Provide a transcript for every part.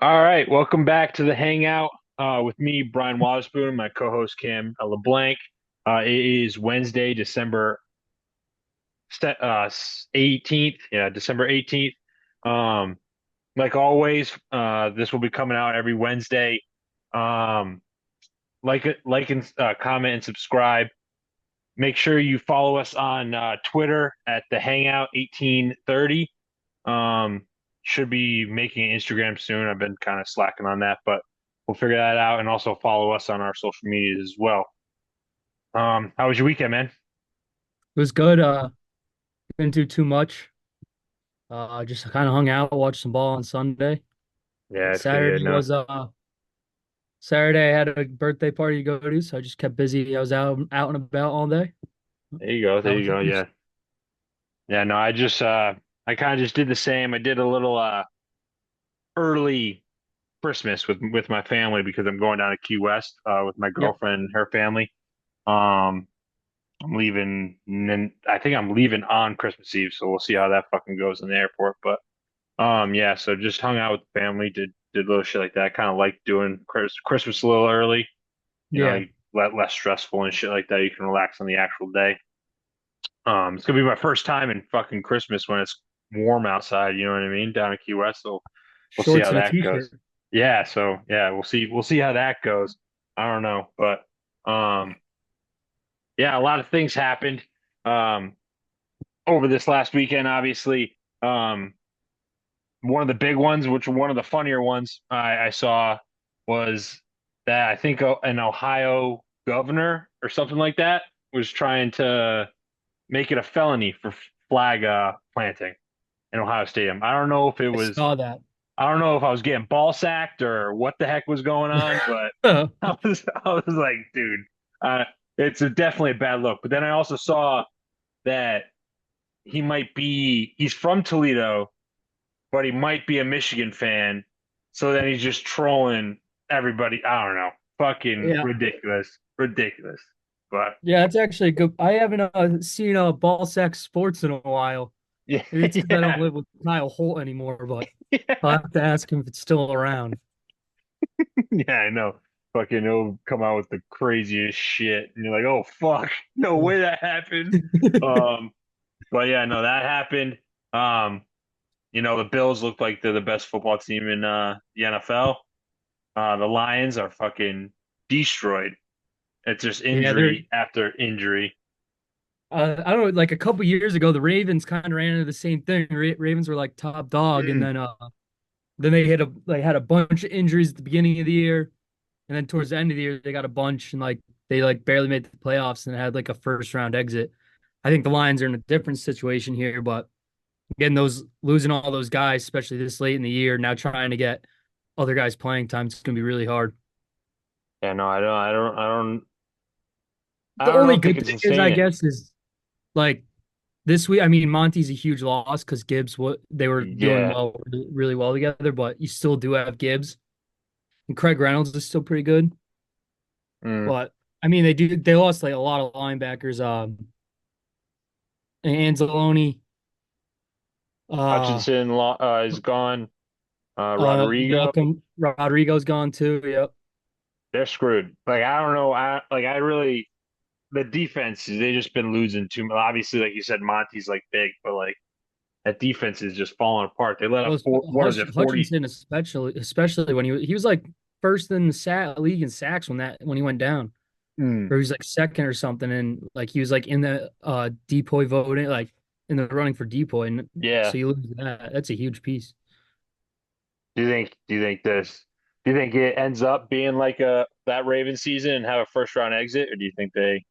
All right, welcome back to the Hangout with me, Brian Waterspoon, my co-host Cam LeBlanc. It is Wednesday, December 18th. Yeah, December 18th. Um, like always, this will be coming out every Wednesday. Um, and comment and subscribe. Make sure you follow us on Twitter at the Hangout 1830. Um, should be making an Instagram soon. I've been kind of slacking on that, but we'll figure that out. And also follow us on our social medias as well. How was your weekend, man? It was good. Didn't do too much. Just kind of hung out, watched some ball on Sunday. Yeah, I figured. Saturday No, was Saturday I had a birthday party to go to, so I just kept busy. I was out and about all day. there you go. There How you was go. yours? Yeah, yeah. No, I kind of just did the same. I did a little early Christmas with my family because I'm going down to Key West with my Yep. girlfriend and her family. Um, I'm leaving, and then I think I'm leaving on Christmas Eve, so we'll see how that fucking goes in the airport. But yeah, so just hung out with the family, did little shit like that. Kind of like doing Christmas a little early, Yeah. you less stressful and shit like that. You can relax on the actual day. It's gonna be my first time in fucking Christmas when it's warm outside, you know what I mean, down in Key West. So we'll see Shorts how and a that goes. t-shirt. Yeah, so yeah, we'll see how that goes. I don't know, but um yeah, a lot of things happened um over this last weekend, obviously. One of the big ones, which one of the funnier ones I saw was that I think an Ohio governor or something like that was trying to make it a felony for flag planting in Ohio Stadium. I saw that. I don't know if I was getting ball sacked or what the heck was going on, but I was like, dude, uh, definitely a bad look. But then I also saw that he's from Toledo, but he might be a Michigan fan. So then he's just trolling everybody. I don't know. Fucking Yeah. ridiculous. Ridiculous. But Yeah, that's actually good. I haven't seen ball sack sports in a while. yeah, Maybe it's because I don't yeah, live with Kyle Holt anymore, but I'll yeah, have to ask him if it's still around. yeah, I know. Fucking he'll come out with the craziest shit. And you're like, oh fuck, no way that happened. Um, but yeah, no, that happened. Um, the Bills look like they're the best football team in the NFL. The Lions are fucking destroyed. It's just Yeah, they're injury after injury. I don't know, like a couple years ago, the Ravens kind of ran into the same thing. Ravens were like top dog, and Mm. then they had a bunch of injuries at the beginning of the year, and then towards the end of the year, they got a bunch, and like they like barely made the playoffs and had like a first round exit. I think the Lions are in a different situation here, but getting those losing all those guys, especially this late in the year, now trying to get other guys playing time, it's gonna be really hard. Yeah, no, I The don't know only if they good can thing is, I sustain it. guess, is like this week, I mean, Monty's a huge loss because Gibbs, what they were doing Yeah. well, really well together, but you still do have Gibbs and Craig Reynolds is still pretty good. Mm. But I mean, they lost like a lot of linebackers. Anzalone, uh, Is gone. Rodrigo, Malcolm Rodrigo's gone too. Yep. they're screwed. Like I don't know. I really the defense they just been losing too much. Obviously, like you said, Monty's like big, but like that defense is just falling apart. They let up what is it, 40? Hutchinson, especially when he was like first in the league in sacks when he went down, Mm. or he was like second or something, and like he was like in the depoy voting, like in the running for depoy, and Yeah. so you lose that. That's a huge piece. Do you think it ends up being like a that Ravens season and have a first round exit, or do you think they I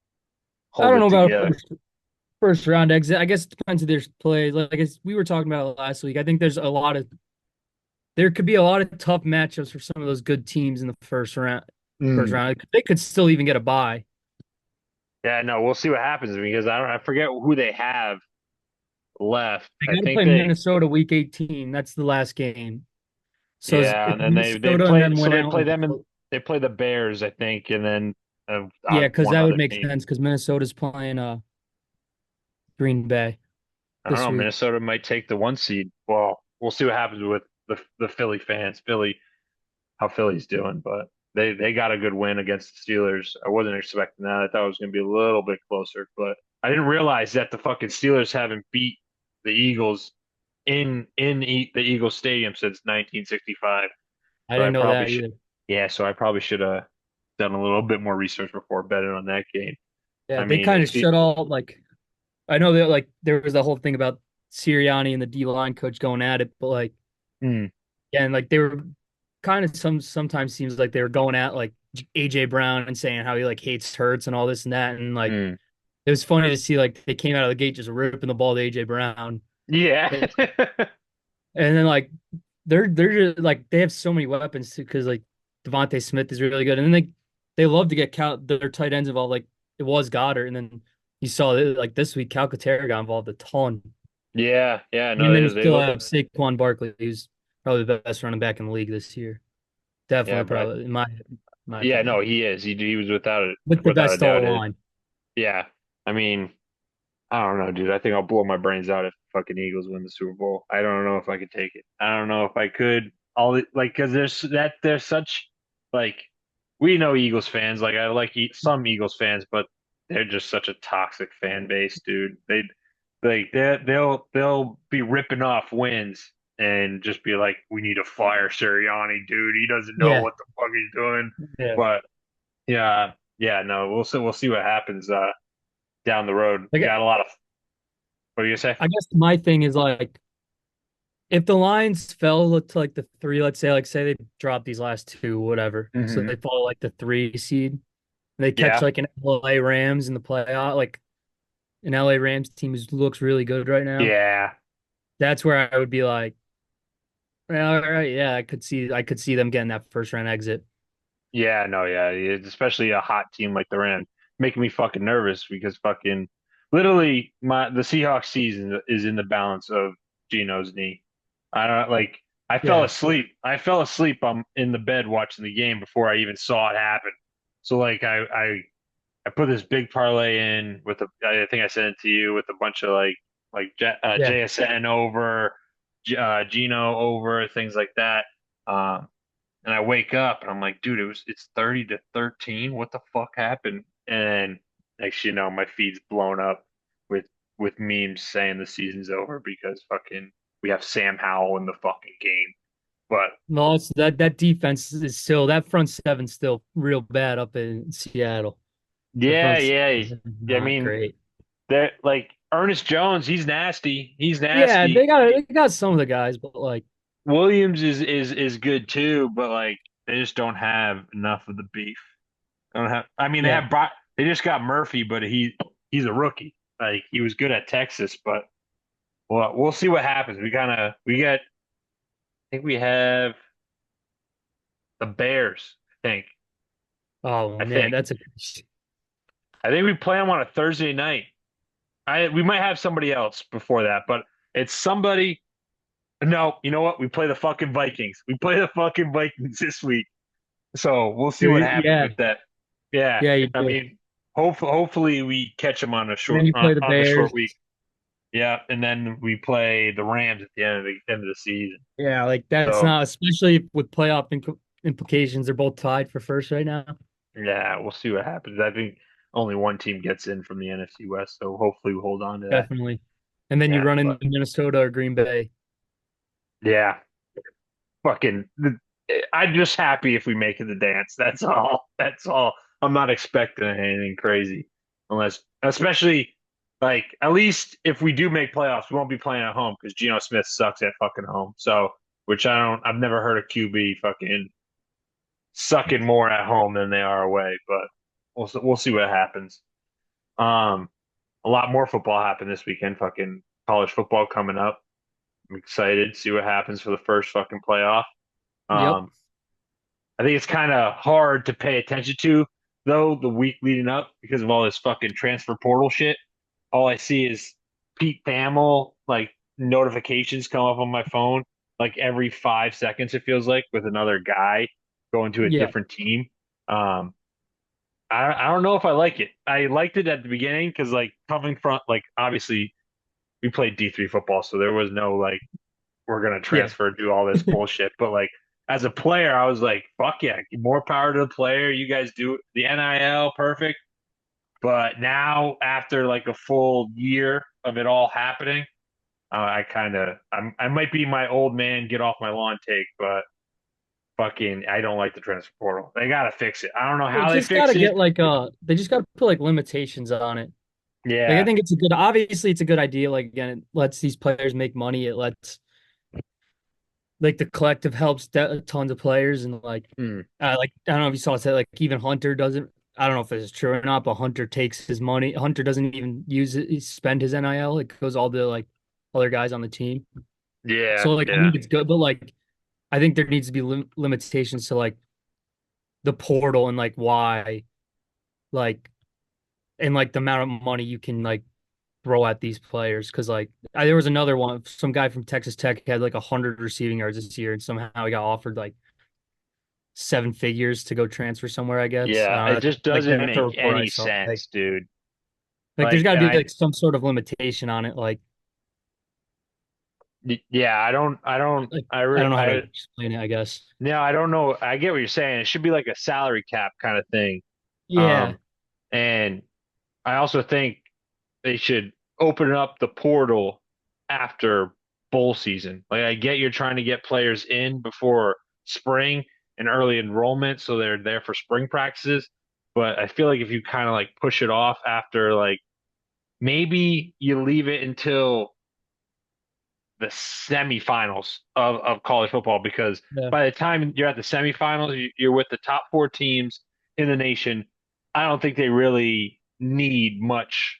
hold don't know it about together? first round exit. I guess it depends if there's plays. Like we were talking about last week. I think there could be a lot of tough matchups for some of those good teams in the first round. First Mm. round, they could still even get a bye. Yeah, no, we'll see what happens because I forget who they have left. They I got to think play Minnesota week 18. That's the last game. So yeah, if and then they Minnesota and play them so went out, they play the Bears, I think, and then yeah, because one that would other make team. sense because Minnesota's playing Green Bay I don't this know. week. Minnesota might take the one seed. Well, we'll see what happens with the Philly fans. Philly. how Philly's doing, but they got a good win against the Steelers. I wasn't expecting that. I thought it was going to be a little bit closer, but I didn't realize that the fucking Steelers haven't beat the Eagles the Eagles Stadium since 1965. I So I didn't know probably that should, either. yeah. So I probably should have done a little bit more research before betting on that game. Yeah, I they mean, kind the of Ste shut all like I know that like there was the whole thing about Sirianni and the D line coach going at it, but like mm, yeah, and like they were kind of sometimes seems like they were going at like AJ Brown and saying how he like hates Hurts and all this and that, and like mm, it was funny to see like they came out of the gate just ripping the ball to AJ Brown, yeah, and then like they're just like they have so many weapons too because like Devontae Smith is really good, and then they love to get their tight ends involved. Like it was Goddard, and then you saw it, like this week Calcaterra got involved a ton. yeah, yeah. No, And then you they still look, have Saquon Barkley, who's probably the best running back in the league this year. yeah, Definitely, but probably in my yeah, no, opinion, he is. He was with the without a best doubt all it. line. Yeah, I mean. I don't know, dude. I think I'll blow my brains out if fucking Eagles win the Super Bowl. I don't know if I could take it. I don't know if I could. Like, because there's such like we know Eagles fans. Like I like some Eagles fans, but they're just such a toxic fan base, dude. They'll be ripping off wins and just be like, we need to fire Sirianni, dude. He doesn't know Yeah, what the fuck he's doing. yeah. But yeah, yeah, no, we'll see what happens down the road. We Like got a lot of what do you say? I guess my thing is like if the lines fell to like the three, let's say they drop these last two, whatever, so Hmm. they fall like the three seed, and they catch Yeah. like an LA Rams in the playoff, like an LA Rams team who looks really good right now. Yeah. That's where I would be like, well, all right, yeah, I could see them getting that first round exit. Yeah, no, yeah. It's especially a hot team like the Rams, making me fucking nervous because fucking literally the Seahawks season is in the balance of Geno's knee. I don't like I fell Yeah, asleep. I fell asleep in the bed watching the game before I even saw it happen. So like I put this big parlay in with I think I sent it to you with a bunch of yeah. JSN over, Geno over, things like that. Um, and I wake up and I'm like, dude, it's 30-13. What the fuck happened? And next you know, my feed's blown up with with memes saying the season's over because fucking we have Sam Howell in the fucking game. But No, it's that defense is still that front seven still real bad up in Seattle. The yeah, front yeah, seven is yeah. I not mean, great. that like Ernest Jones, he's nasty. He's Yeah, nasty. they got some of the guys, but like Williams is good too, but like they just don't have enough of the beef. They don't have. I mean, yeah. they just got Murphy, but he's a rookie. Like he was good at Texas, but well, we'll see what happens. We got. I think we have the Bears. I think. Oh I man, think. that's a I think we play them on a Thursday night. We might have somebody else before that, but it's somebody. No, you know what? We play the fucking Vikings. We play the fucking Vikings this week. So we'll see what happens yeah, with that. Yeah, yeah, you I do. mean, hopefully we catch them on a And then short you play the on the short Bears. week. Yeah, and then we play the Rams at the end of the season. Yeah, like that's So not especially with playoff implications. They're both tied for first right now. yeah, we'll see what happens. I think only one team gets in from the NFC West, so hopefully we hold on to that. Definitely. And then you Yeah, run but into Minnesota or Green Bay. yeah, fucking. I'm just happy if we make it the dance. That's all. That's all. I'm not expecting anything crazy, unless, especially like at least if we do make playoffs, we won't be playing at home because Geno Smith sucks at fucking home. So, which I've never heard a QB fucking sucking more at home than they are away. But we'll see what happens. Um, a lot more football happened this weekend. Fucking college football coming up. I'm excited to see what happens for the first fucking playoff. Yep. Um, I think it's kind of hard to pay attention to though the week leading up because of all this fucking transfer portal shit. All I see is Pete Thamel like notifications come up on my phone like every 5 seconds. It feels like with another guy going to a Yeah. different team. Um, I don't know if I like it. I liked it at the beginning because like coming from like obviously we played D3 football, so there was no like we're gonna Yeah. transfer do all this bullshit. But like as a player, I was like, fuck yeah, more power to the player. You guys do the NIL perfect. But now, after like a full year of it all happening, I might be my old man get off my lawn take, but fucking, I don't like the transfer portal. They gotta fix it. I don't know They how they just gotta fix it. get they just gotta put like limitations on it. Like I Yeah. think it's a good obviously it's a good idea. Like again, it lets these players make money. It lets like the collective helps tons of players and Mm. like I don't know if you saw it say like even Hunter doesn't I don't know if this is true or not, but Hunter takes his money. Hunter doesn't even use it, he spend his NIL. It goes all to like other guys on the team. Yeah. So like I Yeah. think it's good, but like I think there needs to be limitations to like the portal and like why like and like the amount of money you can like throw at these players because there was another one, some guy from Texas Tech had like 100 receiving yards this year, and somehow he got offered like 7 figures to go transfer somewhere. I guess Yeah. It just like doesn't that's a make report I any saw. sense, dude. Like there's Like, got to and be like some sort of limitation on it. yeah, Like I don't know how to explain it. I guess. no, I don't know. I get what you're saying. It should be like a salary cap kind of thing. Yeah, Um, and I also think they should open up the portal after bowl season. Like, I get you're trying to get players in before spring and early enrollment, so they're there for spring practices. But I feel like if you kind of like push it off after, like, maybe you leave it until the semifinals of college football, because yeah, by the time you're at the semifinals, you're with the top four teams in the nation. I don't think they really need much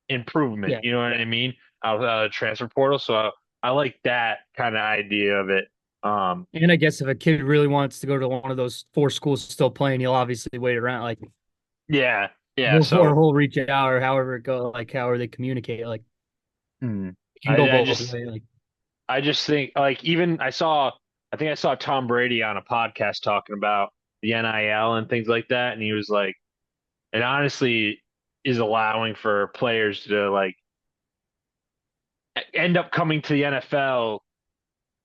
improvement. yeah. You know what I mean? Out of the transfer portal. So I like that kind of idea of it. Um, And I guess if a kid really wants to go to one of those four schools still playing, he'll obviously wait around. Like yeah, yeah. before So he'll reach out or however it go, like however they communicate. Like hmm, it can go I both just ways. Like I just think, like, even I think I saw Tom Brady on a podcast talking about the NIL and things like that, and he was like, it honestly is allowing for players to like end up coming to the NFL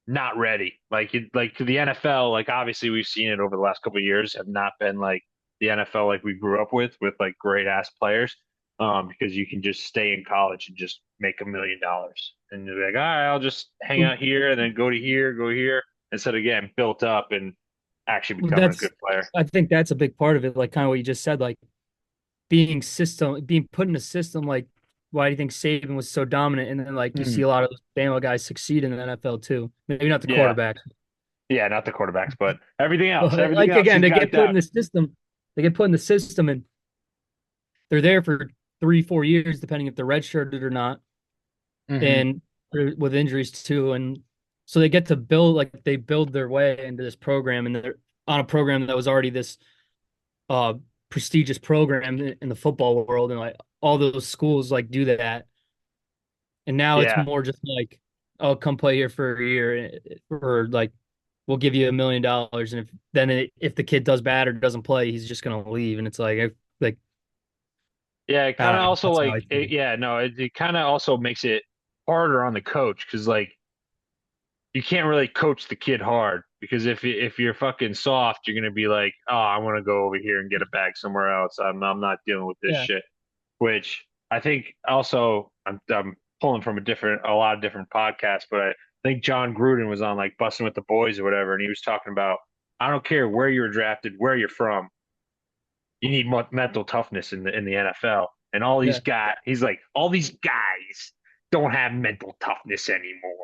not ready. Like to the NFL, like obviously we've seen it over the last couple of years have not been like the NFL like we grew up with like great ass players. Because you can just stay in college and just make $1 million. And you're like, all right, I'll just hang out here and then go here, instead of getting built up and actually becoming a that's good player. I think that's a big part of it. Like kind of what you just said, like being put in a system. Like why do you think Saban was so dominant? And then like you see Mm. a lot of those Bama guys succeed in the NFL too. Maybe not the Yeah. quarterbacks, Yeah, not the quarterbacks, but everything else. but Everything like else again, these they guys get put in got. the system. They get put in the system and they're there for 3, 4 years, depending if they're redshirted or not, Hmm. and with injuries too. And so they get to build like they build their way into this program, and they're on a program that was already this uh prestigious program in the football world, and like all those schools like do that. And now it's Yeah. more just like, oh, come play here for a year, or like we'll give you $1 million, and if the kid does bad or doesn't play, he's just gonna leave. And it's like Yeah, it I kind of don't know. also That's how I like see it. yeah, no, it kind of also makes it harder on the coach, because like you can't really coach the kid hard, because if you're fucking soft, you're gonna be like, oh, I want to go over here and get a bag somewhere else. I'm not dealing with this Yeah, shit. Which I think also I'm pulling from a lot of different podcasts, but I think John Gruden was on like Busting with the Boys or whatever, and he was talking about, I don't care where you were drafted, where you're from, you need mental toughness in the NFL. And all these yeah. guys, he's like, all these guys don't have mental toughness anymore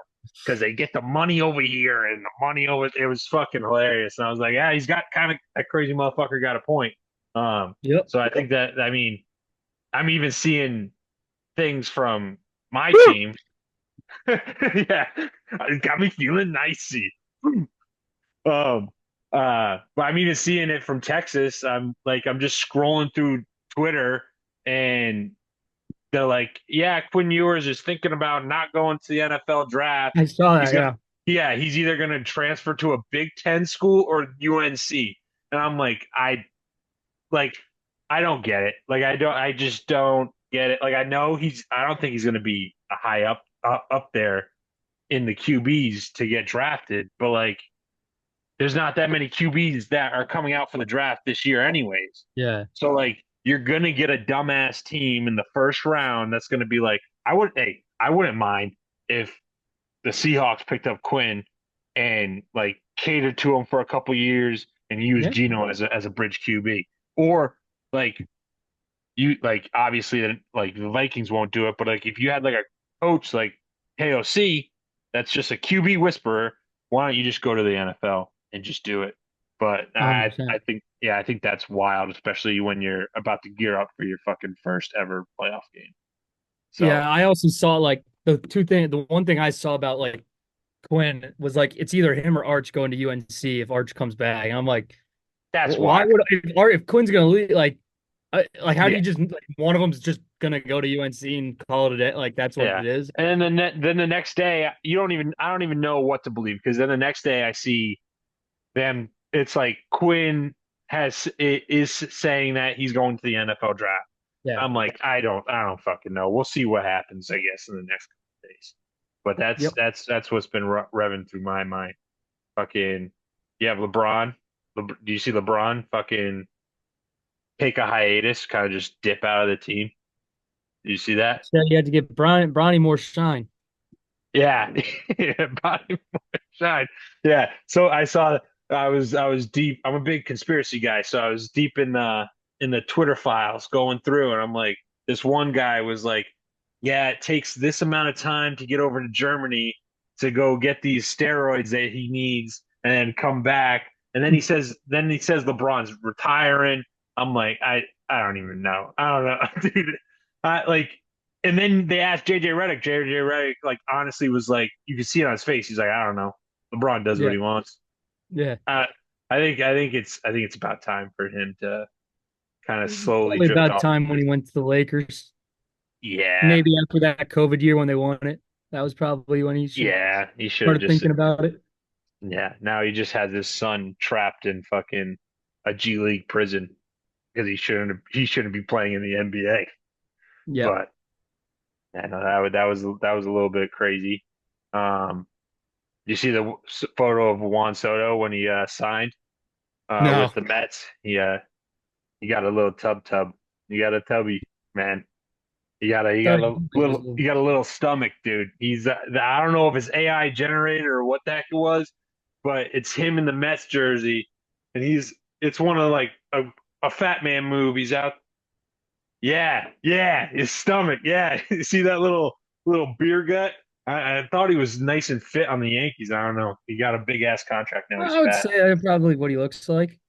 because they get the money over here and the money over. It was fucking hilarious. And I was like, yeah, he's got kind of that crazy motherfucker got a point. Um, Yep. so I think that, I mean, I'm even seeing things from my team. Yeah, it got me feeling nicey. Um, but I'm even seeing it from Texas. I'm just scrolling through Twitter, and they're like, yeah, Quinn Ewers is thinking about not going to the NFL draft. I saw He's that. got, Yeah. yeah, he's either going to transfer to a Big Ten school or UNC. And I'm like, I don't get it. I just don't get it. Like, I don't think he's going to be a high up there in the QBs to get drafted, but like, there's not that many QBs that are coming out for the draft this year, anyways. Yeah. So like you're gonna get a dumbass team in the first round that's gonna be like, I wouldn't mind if the Seahawks picked up Quinn and like catered to him for a couple years and used Yeah. Geno as a bridge QB. Or like you like obviously like the Vikings won't do it, but like if you had like a coach like KOC that's just a QB whisperer, why don't you just go to the NFL and just do it? But I 100%. think I think that's wild, especially when you're about to gear up for your fucking first ever playoff game. So Yeah, I also saw like the one thing I saw about like Quinn was like it's either him or Arch going to UNC if Arch comes back. And I'm like, that's why why. would if Quinn's gonna leave like how do Yeah, you just like one of them's just gonna go to UNC and call it a day? Like that's what yeah. it is. And then the next day, I don't even know what to believe because then the next day I see them. It's like Quinn is saying that he's going to the NFL draft. Yeah. I'm like, I don't fucking know. We'll see what happens, I guess, in the next couple of days. But Yep. that's what's been revving through my mind. Fucking, you have LeBron. Do you see LeBron fucking take a hiatus, kind of just dip out of the team? Do you see that? Said you had to give Bronny more shine. Yeah, yeah, body shine. Yeah. So I saw. I was deep. I'm a big conspiracy guy, so I was deep in the Twitter files going through, and I'm like, this one guy was like, yeah, it takes this amount of time to get over to Germany to go get these steroids that he needs, and then come back, and then he says LeBron's retiring. I'm like, I don't even know. I don't know, dude. I like and then they asked JJ Redick. JJ Redick, like, honestly was like, you could see it on his face. He's like, I don't know. LeBron does what Yeah. he wants. Yeah. Uh, I think it's about time for him to kind of slowly Probably drift about off. time when he went to the Lakers. Yeah, Maybe after that COVID year when they won it. That was probably when he should yeah. He should have started just, thinking about it. yeah. Now he just has his son trapped in fucking a G League prison because he shouldn't be playing in the NBA. Yeah. But yeah, no, that was a little bit crazy. Um, you see the photo of Juan Soto when he signed with No. the Mets? He got a little tub. You got a tubby, man. Thought he was You got a little stomach, dude. He's I don't know if it's AI generated or what the heck it was, but it's him in the Mets jersey, and it's one of like a fat man move. He's out. Yeah, yeah, his stomach. Yeah, you see that little beer gut? I thought he was nice and fit on the Yankees. I don't know. He got a big ass contract now. He's I would fat. say probably what he looks like.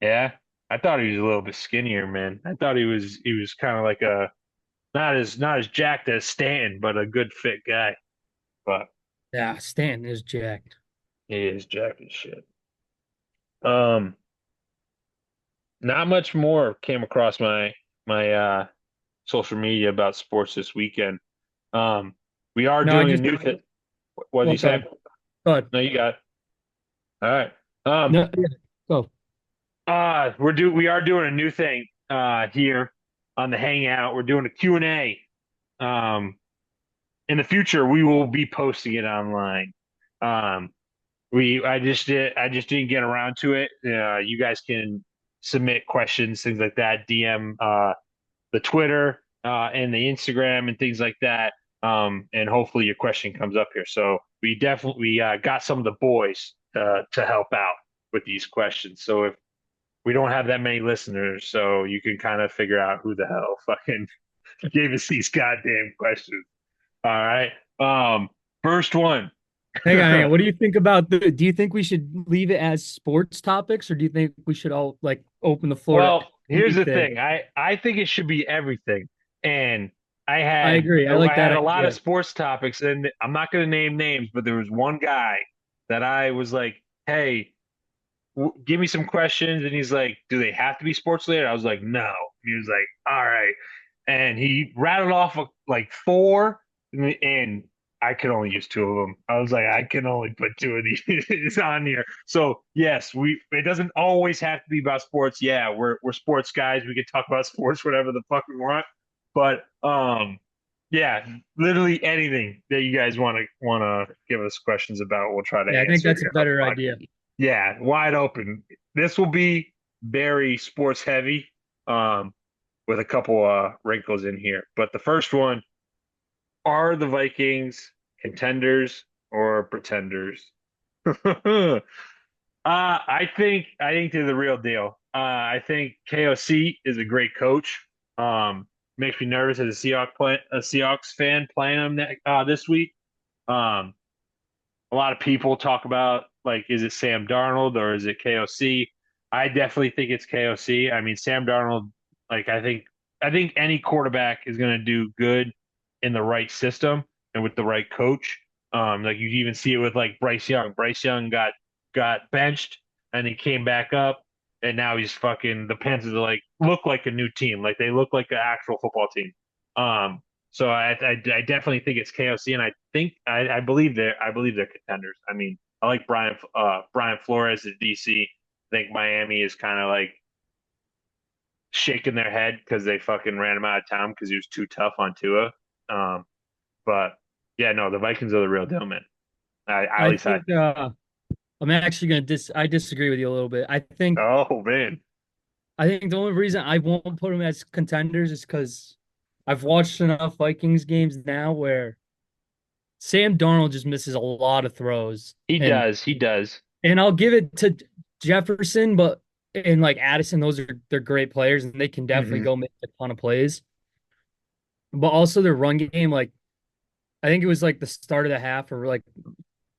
Yeah, I thought he was a little bit skinnier, man. I thought he was kind of like a not as jacked as Stanton, but a good fit guy. But Yeah, Stanton is jacked. he is jacked as shit. Um, not much more came across my social media about sports this weekend. Um, we are No, I doing a just new thing. What did well, you say? go ahead. No, you got it. All right. Um, No, yeah, go. we are doing a new thing here on the Hangout. We're doing a Q and A. Um, in the future, we will be posting it online. Um, I just didn't get around to it. You guys can submit questions, things like that, DM the Twitter and the Instagram and things like that. And hopefully your question comes up here. So we definitely got some of the boys to help out with these questions. So if we don't have that many listeners, so you can kind of figure out who the hell fucking gave us these goddamn questions. All right. First one. Hang on. What do you think about do you think we should leave it as sports topics or do you think we should all like open the floor to Well, here's the anything? thing. I think it should be everything. And I agree. I I like that had a lot of idea. sports topics, and I'm not going to name names, but there was one guy that I was like, "Hey, give me some questions," and he's like, "Do they have to be sports related?" I was like, "No." He was like, "All right," and he rattled off like four, and I could only use two of them. I was like, I can only put two of these on here. So yes, we it doesn't always have to be about sports. Yeah, we're sports guys. We can talk about sports whatever the fuck we want. But yeah, literally anything that you guys want to give us questions about, we'll try to Yeah, I think answer that's a here on better the idea. podcast. Yeah, wide open. This will be very sports heavy, um, with a couple wrinkles in here. But the first one, are the Vikings contenders or pretenders? I think they're the real deal. I think KOC is a great coach. Makes me nervous as a Seahawks fan playing them this week. Um, a lot of people talk about like, is it Sam Darnold or is it KOC? I definitely think it's KOC. I mean, Sam Darnold, like I think any quarterback is going to do good in the right system and with the right coach. Like you even see it with like Bryce Young. Bryce Young got benched and he came back up and now he's fucking the Panthers are like look like a new team. Like they look like an actual football team. Um, so I definitely think it's KOC, and I believe they're contenders. I mean, I like Brian Flores at DC. I think Miami is kind of like shaking their head because they fucking ran him out of town because he was too tough on Tua. Um, but yeah, no, the Vikings are the real deal, man. At I least I think think. I'm actually gonna I disagree with you a little bit. Oh man. I think the only reason I won't put them as contenders is because I've watched enough Vikings games now where Sam Darnold just misses a lot of throws. He And does. He does. I'll give it to Jefferson, but and like Addison, they're great players and they can definitely Hmm. go make a ton of plays. But also their run game, like I think it was like the start of the half or like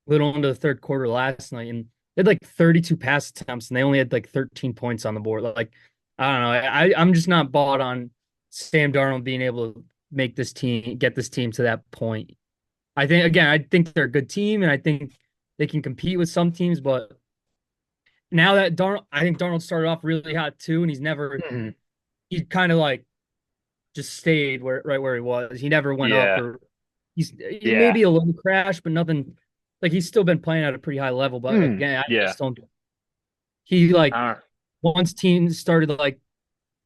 little into the third quarter last night, and they had like 32 pass attempts and they only had like 13 points on the board. Like, I don't know. I'm just not bought on Sam Darnold being able to get this team to that point. I think they're a good team and I think they can compete with some teams, but now that I think Darnold started off really hot too, and Hmm. he kind of like just stayed right where he was. He never went up Yeah. or he Yeah. maybe a little crash, but nothing like he's still been playing at a pretty high level. But Mm. again, I Yeah. just don't. He like Uh, once teams started like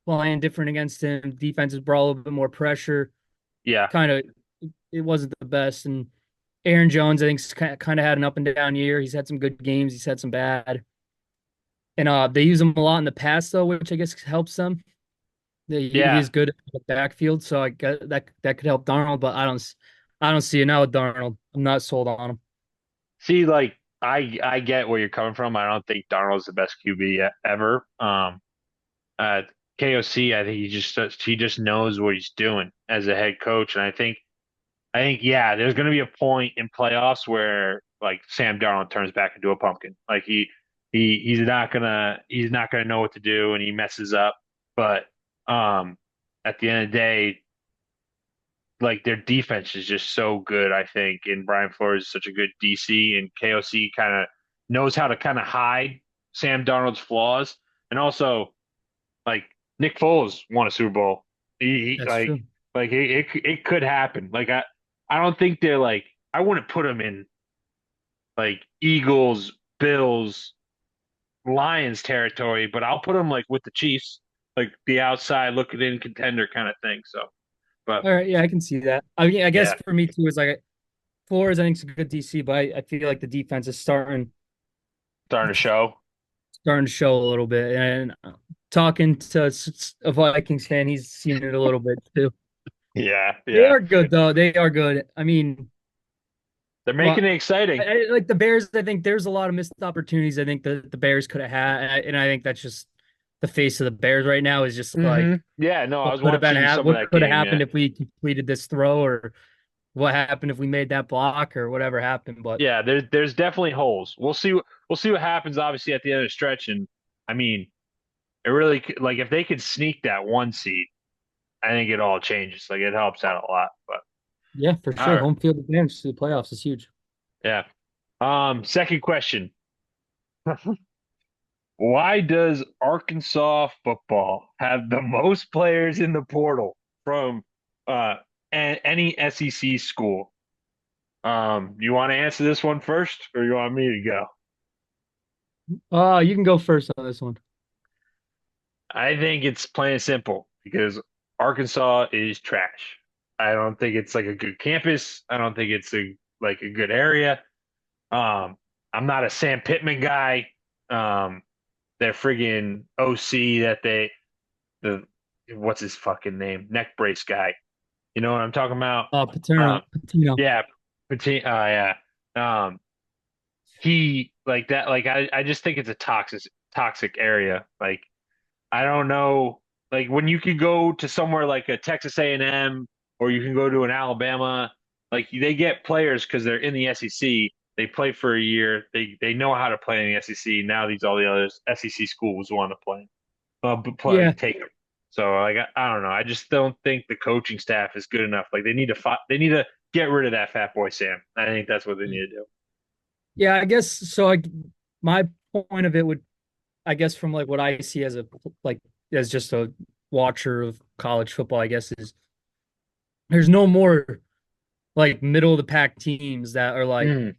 playing different against him, defenses brought a little bit more pressure. yeah. Kind of, it wasn't the best. And Aaron Jones, I think, kind of had an up and down year. He's had some good games. He's had some bad. And they use him a lot in the past though, which I guess helps them. He Yeah. is good at the backfield, so I get that could help Darnold. But I don't see it now with Darnold. I'm not sold on him. See, like I get where you're coming from. I don't think Darnold's the best QB ever. Uh, KOC, I think he just knows what he's doing as a head coach, and I think yeah, there's going to be a point in playoffs where like Sam Darnold turns back into a pumpkin. Like he's not gonna know what to do, and he messes up. But um, at the end of the day, like their defense is just so good, I think, and Brian Flores is such a good DC, and KOC kind of knows how to kind of hide Sam Darnold's flaws, and also like Nick Foles won a Super Bowl. He That's like true. it could happen. Like I don't think they're like I wouldn't put them in like Eagles, Bills, Lions territory, but I'll put them like with the Chiefs, like the outside looking in contender kind of thing. So, but All right, yeah, I can see that. I mean, I guess yeah, for me too is like Flores. I think is a good DC, but I feel like the defense is starting to show. starting to show a little bit. And talking to a Vikings fan, he's seen it a little bit too. Yeah, They yeah. are good though. They are good. I mean, They're making well, it exciting. like the Bears. I think there's a lot of missed opportunities. I think the Bears could have had, and I think that's just the face of the Bears right now is just like Yeah, no, I was what could have watching some of what that could have game. Yeah. happened if we completed this throw or what happened if we made that block or whatever happened. But Yeah, there's definitely holes. We'll see what happens obviously at the end of the stretch and I mean, it really like if they could sneak that one seed, I think it all changes. Like it helps out a lot, but yeah, for all sure, right. home field advantage to the playoffs is huge. Yeah. Second question. Why does Arkansas football have the most players in the portal from uh any SEC school? You want to answer this one first or you want me to go? You can go first on this one. I think it's plain and simple because Arkansas is trash. I don't think it's like a good campus. I don't think it's a good area. Um, I'm not a Sam Pittman guy. their friggin' OC that the what's his fucking name? Neck brace guy. You know what I'm talking about? Paterno, Um, Patino. yeah, yeah. He like that. Like I just think it's a toxic area. Like I don't know. Like when you can go to somewhere like a Texas A&M or you can go to an Alabama, like they get players because they're in the SEC. They play for a year. They know how to play in the SEC. Now these all the other SEC schools want to play, Yeah, take them. So like I don't know. I just don't think the coaching staff is good enough. Like they need to get rid of that fat boy Sam. I think that's what they need to do. yeah. I guess so. My point of it would, I guess, from like what I see as a like as just a watcher of college football, I guess, is there's no more like middle of the pack teams Mm,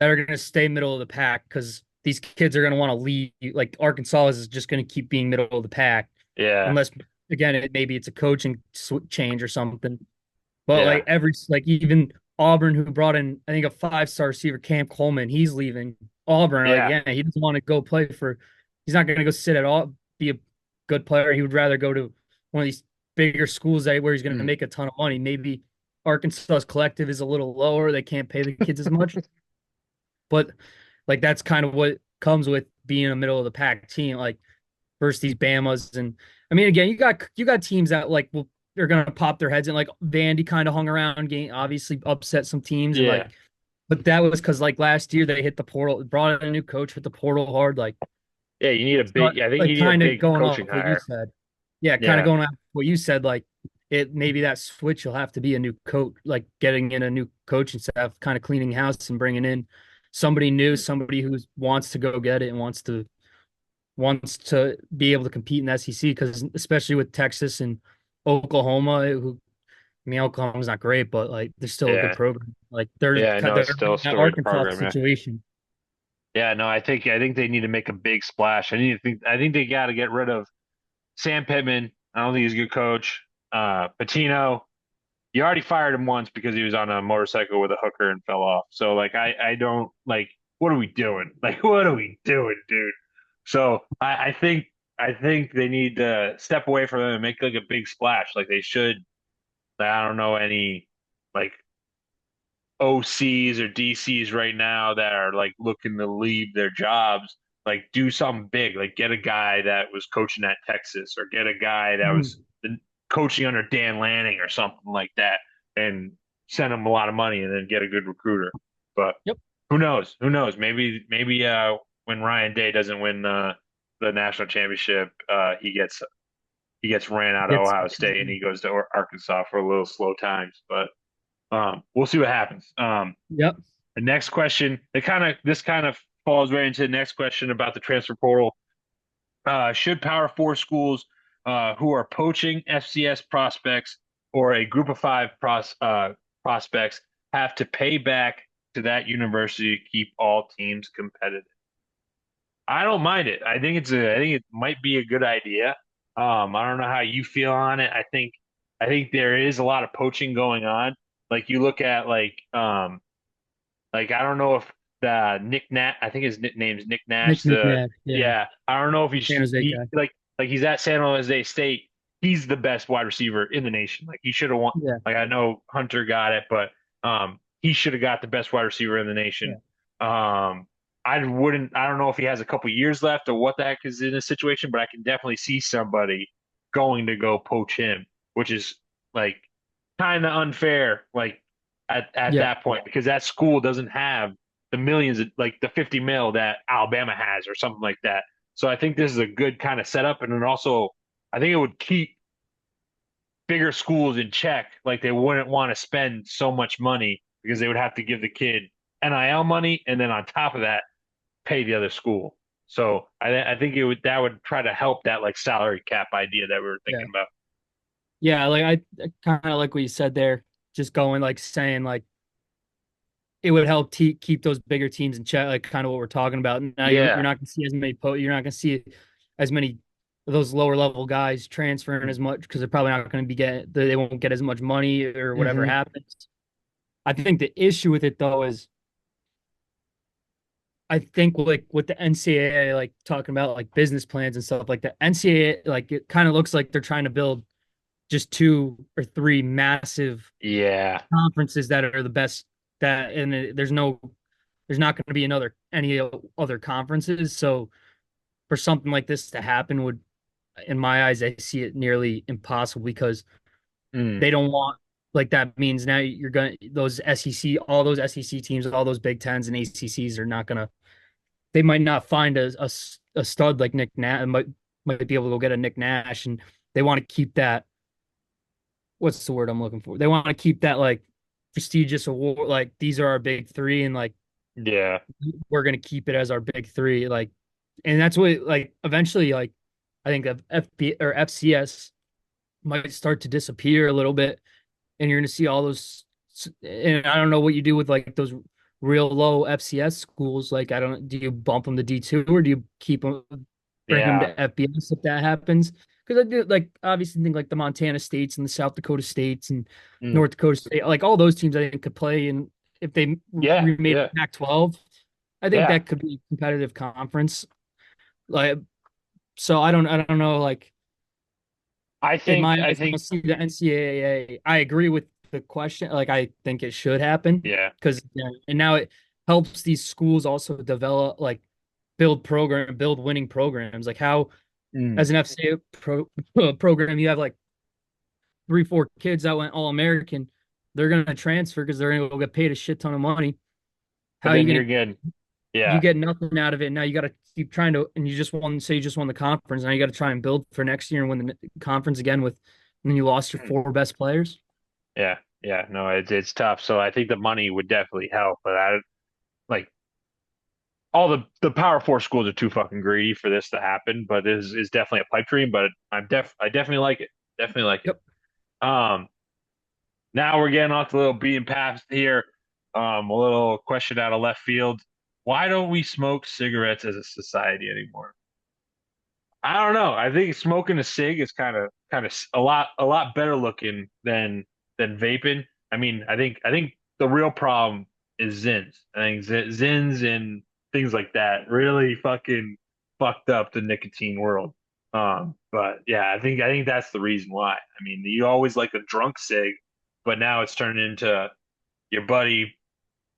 that are going to stay middle of the pack because these kids are going to want to leave. Like Arkansas is just going to keep being middle of the pack, yeah, unless again maybe it's a coaching change or something. But yeah, like even Auburn, who brought in I think a 5-star receiver, Cam Coleman, he's leaving Auburn. Like yeah. yeah, he doesn't want to go play for. He's not going to go sit at all, be a good player. He would rather go to one of these bigger schools where he's going to Mm, make a ton of money. Maybe Arkansas's collective is a little lower. They can't pay the kids as much. But like that's kind of what comes with being a middle of the pack team, like versus these Bamas. And I mean, again, you got teams that like will they're gonna pop their heads in. Like Vandy kind of hung around, game obviously upset some teams, and yeah, like, but that was because like last year they hit the portal, brought in a new coach, hit the portal hard, like yeah. You need a so, big. I think you like need a kind of big going coaching off what you hire. said. Yeah, kind of Yeah. going off what you said. Like it maybe that switch will have to be a new coach, like getting in a new coaching staff, kind of cleaning house and bringing in somebody new, somebody who wants to go get it and wants to be able to compete in the SEC. Because especially with Texas and Oklahoma, who I mean Oklahoma's not great, but like they're still a good Yeah. program. Like they're Yeah, I know it's they're still a in that storied Arkansas program, yeah. situation. Yeah, no, I think they need to make a big splash. I think they got to get rid of Sam Pittman. I don't think he's a good coach. Patino, you already fired him once because he was on a motorcycle with a hooker and fell off. So like I don't like what are we doing? Like what are we doing, dude? So I think they need to step away from them and make like a big splash. Like they should. Like, I don't know any like OCs or DCs right now that are like looking to leave their jobs, like do something big, like get a guy that was coaching at Texas or get a guy that was Mhm. coaching under Dan Lanning or something like that and send him a lot of money and then get a good recruiter. But Yep. who knows? Who knows? Maybe when Ryan Day doesn't win the national championship, he gets ran out of It's Ohio State and he goes to Arkansas for a little slow times, but we'll see what happens. yep. The next question, this kind of falls right into the next question about the transfer portal. Should Power Four schools who are poaching FCS prospects or a Group of Five prospects have to pay back to that university to keep all teams competitive? I don't mind it. I think it might be a good idea. I don't know how you feel on it. I think there is a lot of poaching going on. Like you look at like I don't know if the Nick Nat I think his nickname's Nick Nick Nash. The McNabb, yeah, Yeah, I don't know if San Jose he guy. like he's at San Jose State. He's the best wide receiver in the nation. Like he should have won. Yeah, Like I know Hunter got it, but he should have got the best wide receiver in the yeah, nation. Um, I don't know if he has a couple years left or what the heck is in this situation, but I can definitely see somebody going to go poach him, which is like kind of unfair. Like at yeah, that point because that school doesn't have the millions like the 50 mil that Alabama has or something like that. So I think this is a good kind of setup, and then also I think it would keep bigger schools in check. Like they wouldn't want to spend so much money because they would have to give the kid NIL money, and then on top of that, pay the other school. So I think it would that would try to help that like salary cap idea that we were yeah. thinking about. Yeah, like I kind of like what you said there, just going like saying like it would help keep those bigger teams in check, like kind of what we're talking about. Now you're Yeah. not going to see as many you're not going to see as many of those lower level guys transferring as much because they're probably not going to they won't get as much money or whatever Mm-hmm. happens. I think the issue with it though is I think like with the NCAA like talking about like business plans and stuff like the NCAA like it kind of looks like they're trying to build just two or three massive Yeah. conferences that are the best that and there's not going to be another any other conferences. So for something like this to happen would in my eyes I see it nearly impossible because Mm. they don't want like that means now you're going to those SEC all those SEC teams all those Big Tens and ACCs are not going to they might not find a stud like Nick Nash might be able to go get a Nick Nash and they want to keep that what's the word I'm looking for? They want to keep that like prestigious award like these are our big three and like Yeah. we're gonna keep it as our big three like and that's what like eventually like I think of FB or FCS might start to disappear a little bit and you're gonna see all those and I don't know what you do with like those real low FCS schools. Like I don't do you bump them to D2 or do you keep them bring them Yeah. to FBS if that happens? Because I do like obviously think like the Montana States and the South Dakota States and Mm. North Dakota State, like all those teams I think could play and if they Yeah. remade Yeah. it Pac-12, I think Yeah. that could be a competitive conference. Like so I don't know like in my I eyes, I don't think, see the NCAA. I agree with the question. Like, I think it should happen yeah. because, yeah, and now it helps these schools also develop, like, build winning programs. Like, how, Mm. as an program, you have like three, four kids that went all American. They're going to transfer because they're going to go get paid a shit ton of money. How But are you then going you're to, getting, you yeah. get nothing out of it. Now you got to keep trying to, and you just won, say you just won the conference. Now you got to try and build for next year and win the conference again and then you lost your Mm. four best players. Yeah. Yeah. No, it's tough. So I think the money would definitely help, but like all the Power Four schools are too fucking greedy for this to happen. But this is definitely a pipe dream. But I definitely like it. Definitely like it. Yep. Um, Now we're getting off the little beaten path here. A little question out of left field. Why don't we smoke cigarettes as a society anymore? I don't know. I think smoking a cig is kind of a lot better looking than vaping. I mean, I think the real problem is Zins. I think Zins and things like that really fucking fucked up the nicotine world. But yeah, I think that's the reason why. I mean, you always like a drunk cig, but now it's turned into your buddy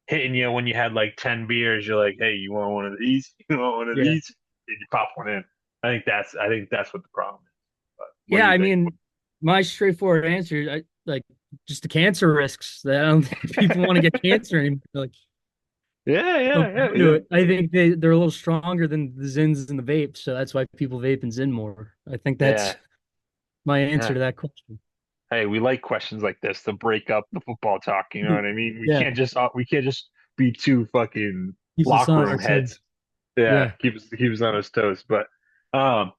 hitting you when you had like 10 beers. You're like, hey, you want one of these? You want one of Yeah. these? And you pop one in. I think that's what the problem is. But what do Yeah, you I think? mean, my straightforward answer, I like just the cancer risks that I don't think people want to get cancer anymore. Like, Yeah, don't yeah, yeah, do yeah. it. I think they're a little stronger than the Zins and the vapes, so that's why people vape and Zin more. I think Yeah, that's my answer yeah. to that question. Hey, we like questions like this to break up the football talk, you know what I mean? Yeah, We can't just be two fucking keeps us locker on room our heads. toes. Yeah, Yeah, keep us on his toes. But all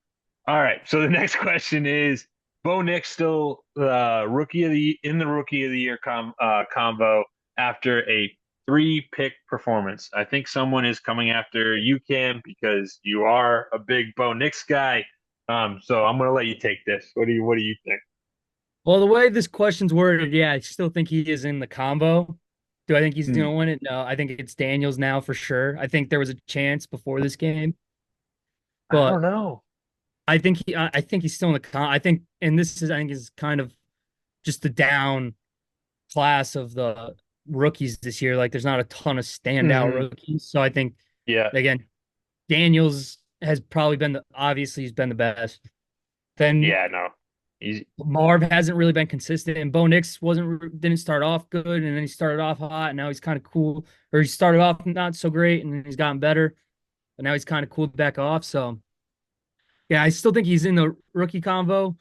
right. So the next question is Bo Nix still rookie of the in the rookie of the year combo after a three pick performance. I think someone is coming after you, Cam, because you are a big Bo Nix guy. So I'm gonna let you take this. What do you think? well, the way this question's worded, yeah, I still think he is in the combo. Do I think he's Hmm, gonna win it? No, I think it's Daniels now for sure. I think there was a chance before this game, I don't but know. I think he's still in the con. I think, and this is I think is kind of just the down class of the rookies this year. Like, there's not a ton of standout Hmm. rookies, so I think Yeah. again, Daniels has probably been the obviously he's been the best. Then Yeah. No. He's Marv hasn't really been consistent, and Bo Nix didn't start off good, and then he started off hot, and now he's kind of cool, or he started off not so great, and then he's gotten better, but now he's kind of cooled back off. So yeah, I still think he's in the rookie convo,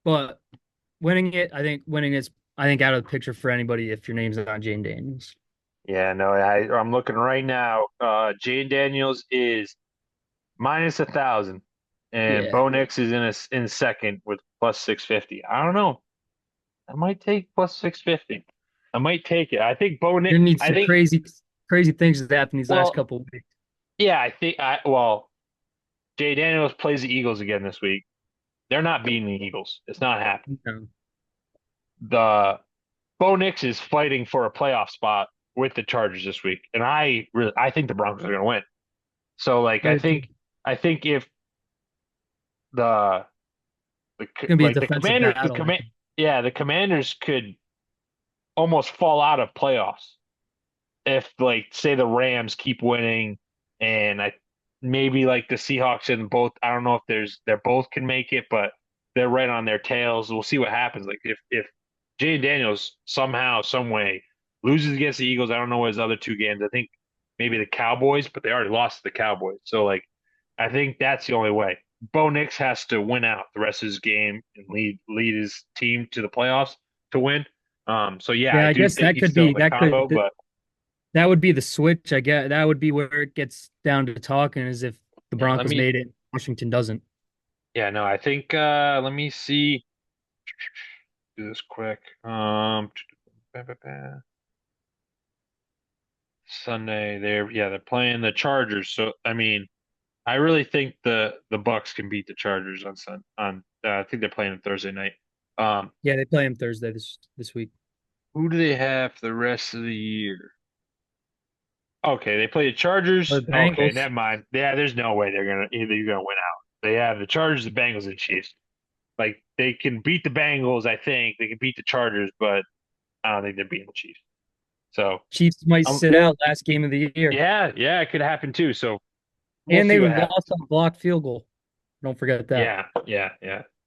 but winning it, winning is I think out of the picture for anybody if your name's not Jane Daniels. yeah. No. I'm looking right now. Jane Daniels is -1,000, and Yeah, Bo Nix is in second with +650. I don't know. I might take +650. I might take it. I think Bo there Nix. needs I some think. crazy things to happen these last Well, couple of weeks. yeah. I think. I well, Jay Daniels plays the Eagles again this week. They're not beating the Eagles. It's not happening. You know. The Bo Nix is fighting for a playoff spot with the Chargers this week, and I think the Broncos are going to win. So like I do too. It's I think if the gonna be a like defensive battle, I think. the Commanders could almost fall out of playoffs if like say the Rams keep winning and I maybe like the Seahawks and both I don't know if they're both can make it, but they're right on their tails. We'll see what happens. Like if Jay Daniels somehow, some way loses against the Eagles, I don't know what his other two games. I think maybe the Cowboys, but they already lost to the Cowboys. So like I think that's the only way. Bo Nix has to win out the rest of his game and lead his team to the playoffs to win. So yeah, Yeah, I I do guess think he's still in the combo, but that would be the switch. I guess that would be where it gets down to talking, is if the yeah, let Broncos me made it, Washington doesn't. yeah, no, I think let me see do this quick. Sunday they're playing the Chargers. So I mean, I really think the Bucks can beat the Chargers on I think they're playing on Thursday night. Um, Yeah, they play him Thursday this week. who do they have for the rest of the year? Okay, they play the Or Chargers. the Okay, Bengals. never mind. Yeah, there's no way they're gonna win out. They have the Chargers, the Bengals, and Chiefs. Like they can beat the Bengals, I think. They can beat the Chargers, but I don't think they're beating the Chiefs. So Chiefs might um, sit out last game of the year. yeah, it could happen too. So we'll And see they what lost happens. on a blocked field goal. Don't forget that. Yeah.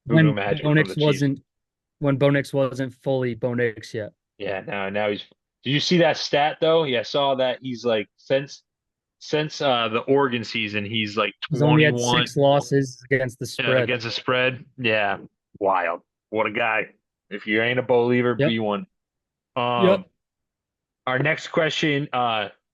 Who to When imagine Bo from the Nix Chiefs? wasn't fully Bo Nix yet. Yeah, now he's. Did you see that stat though? Yeah, I saw that he's like since the Oregon season, he's like He's only had 21 six losses against the spread. against the spread. Yeah, wild. What a guy. If you ain't a believer, Yep. be one. Yep. Um, our next question,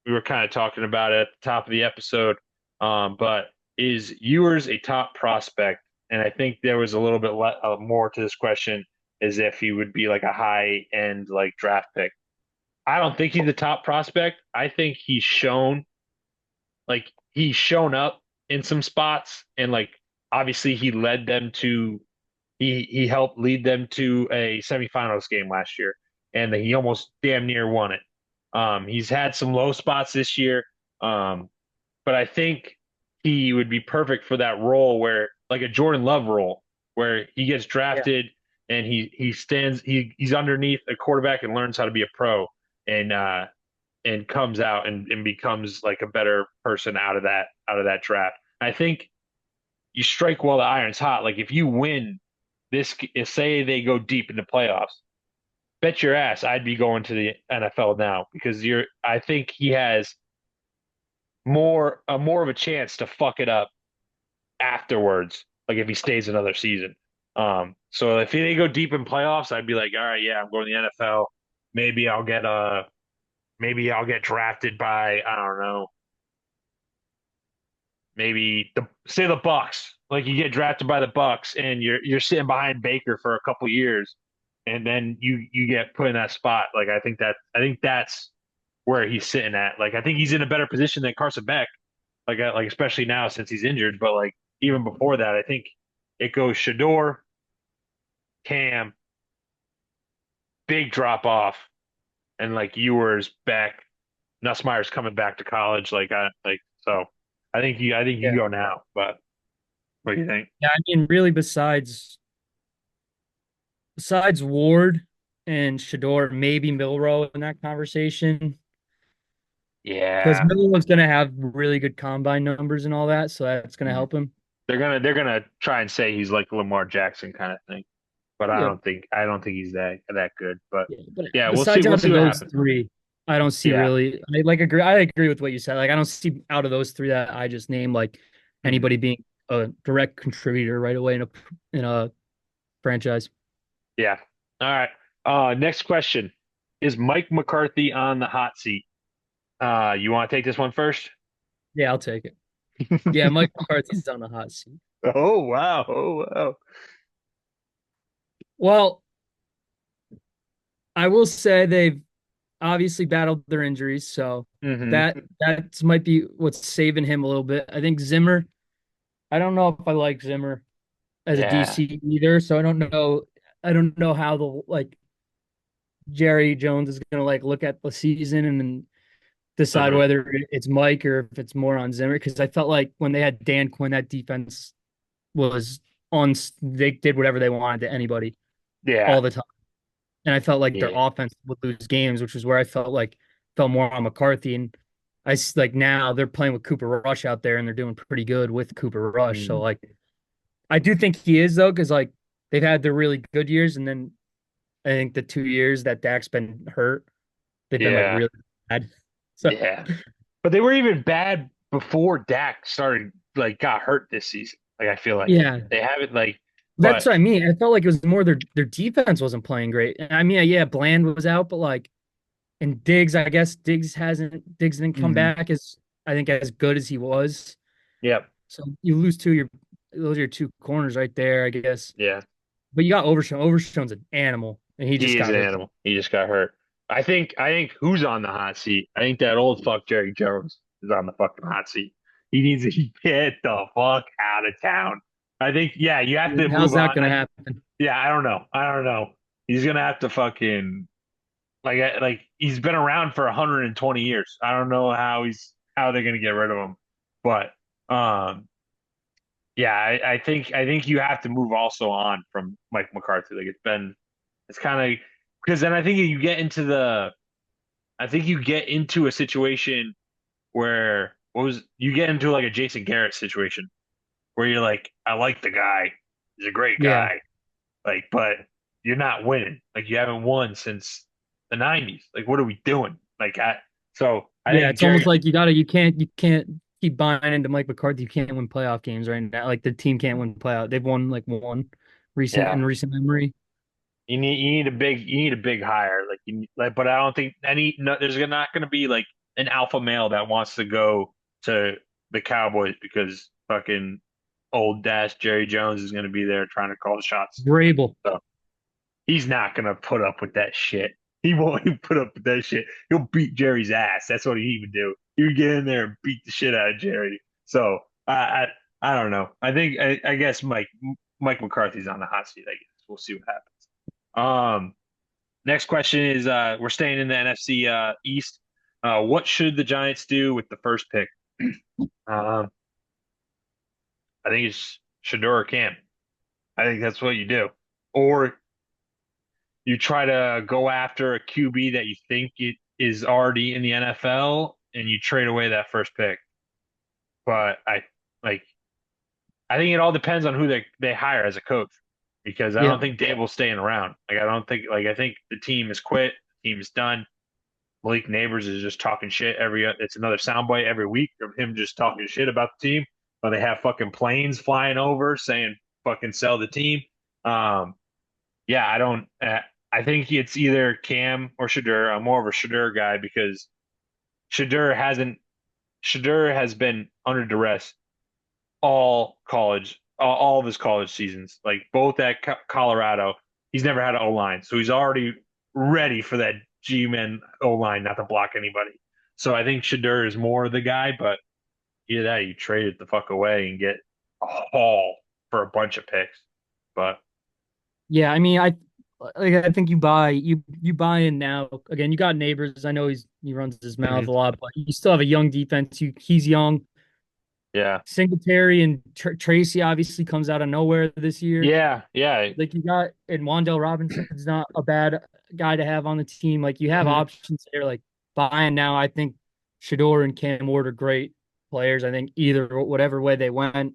we were kind of talking about it at the top of the episode, but is Ewers a top prospect? And I think there was a little bit more to this question, as if he would be like a high end like draft pick. I don't think he's a top prospect. I think he's shown up in some spots, and like obviously he helped lead them to a semifinals game last year, and he almost damn near won it. He's had some low spots this year, um, but I think he would be perfect for that role where, like a Jordan Love role, where he gets Yeah. drafted and he's underneath a quarterback and learns how to be a pro and comes out and becomes like a better person out of that draft. I think you strike while the iron's hot. Like if you win this, say they go deep in the playoffs, bet your ass I'd be going to the NFL now because I think he has more of a chance to fuck it up afterwards. Like if he stays another season. So if they go deep in playoffs, I'd be like, all right, yeah, I'm going to the NFL. Maybe I'll get drafted by I don't know, maybe the Bucks. Like you get drafted by the Bucks and you're sitting behind Baker for a couple years, and then you get put in that spot. Like I think that's where he's sitting at. Like I think he's in a better position than Carson Beck. Like especially now since he's injured, but like even before that, I think it goes Shador, Cam, big drop off, and like Ewers, Beck, Nussmeier's coming back to college. So. I think you Yeah. go now, but what do you think? Yeah. I mean, really, besides Ward and Shador, maybe Milrow in that conversation. Because Yeah, Milrow's gonna have really good combine numbers and all that, so that's gonna Mhm. help him. They're gonna try and say he's like Lamar Jackson kind of thing, but Yep. I don't think he's that good. But Yeah, but yeah, besides we'll out see of what those happens. three, I don't see Yeah, really. I agree with what you said. Like I don't see out of those three that I just named like hmm anybody being a direct contributor right away in a franchise. yeah. All right. Next question: is Mike McCarthy on the hot seat? You want to take this one first? Yeah, I'll take it. Yeah, Mike McCarthy's on the hot seat. Oh wow! Oh wow! Well, I will say they've obviously battled their injuries, so hmm that might be what's saving him a little bit. I think Zimmer. I don't know if I like Zimmer as a Yeah. DC either, so I don't know. I don't know how the like Jerry Jones is gonna like look at the season and then decide Hmm. whether it's Mike or if it's more on Zimmer. Because I felt like when they had Dan Quinn, that defense was on. They did whatever they wanted to anybody Yeah, all the time, and I felt like their yeah, offense would lose games, which is where I felt like felt more on McCarthy. And like now they're playing with Cooper Rush out there, and they're doing pretty good with Cooper Rush. So mm, like I do think he is though, because like they've had their really good years, and then I think the 2 years that Dak's been hurt, they've been like yeah, really bad. So yeah. But they were even bad before Dak started, like, got hurt this season. Like, I feel like yeah, they haven't, like, that's but what I mean. I felt like it was more their defense wasn't playing great. I mean, yeah, Bland was out, but like and Diggs, I guess Diggs didn't come Mhm. back as I think as good as he was. Yep, So you lose two of your those are your two corners right there, I guess. yeah. But you got Overshown. Overshown's an animal, and he just He is got an hurt. animal. He just got hurt. I think who's on the hot seat? I think that old fuck Jerry Jones is on the fucking hot seat. He needs to get the fuck out of town. I think, yeah, you have to How's move that on. gonna happen? Yeah, I don't know. I don't know. He's gonna have to fucking like he's been around for 120 years. I don't know how they're gonna get rid of him, but um, yeah, I think you have to move also on from Mike McCarthy. Like it's kind of because then I think you get into a situation where what was you get into like a Jason Garrett situation where you're like, I like the guy, he's a great Yeah. guy, like, but you're not winning. Like you haven't won since the '90s. Like, what are we doing? I Yeah, think it's almost Jerry, like you can't keep buying into Mike McCarthy. You can't win playoff games right now. Like the team can't win playoff. They've won like one yeah, recent memory. you need a big hire. But I don't think no, there's not going to be like an alpha male that wants to go to the Cowboys because fucking old dash Jerry Jones is going to be there trying to call the shots. Vrabel. So he's not going to put up with that shit. He won't even put up with that shit. He'll beat Jerry's ass. That's what he would do. He would get in there and beat the shit out of Jerry. So I don't know. I guess Mike McCarthy's on the hot seat. I guess we'll see what happens. Next question is we're staying in the NFC East. What should the Giants do with the first pick? Um, I think it's Shador or Cam. I think that's what you do. Or you try to go after a QB that you think it is already in the NFL and you trade away that first pick. But like I think it all depends on who they hire as a coach because I Yeah. don't think Dable's staying around. I think the team is quit, the team is done. Malik Neighbors is just talking shit it's another soundbite every week of him just talking shit about the team. But they have fucking planes flying over saying fucking sell the team. Um, yeah, I don't. I think it's either Cam or Shadur. I'm more of a Shadur guy because Shadur hasn't. Shadur has been under duress all of his college seasons. Like both at Colorado, he's never had an O line, so he's already ready for that G-men O line not to block anybody. So I think Shadur is more the guy, but either that, you trade it the fuck away and get a haul for a bunch of picks. But Yeah, I mean, I think you buy in now. Again, you got Neighbors. I know he runs his mouth mhm, a lot, but you still have a young defense. He's young. yeah, Singletary and Tracy obviously comes out of nowhere this year. yeah, Like you got and Wandale Robinson's not a bad guy to have on the team. Like you have mhm, options there. Like buying now, I think Shador and Cam Ward are great players. I think either whatever way they went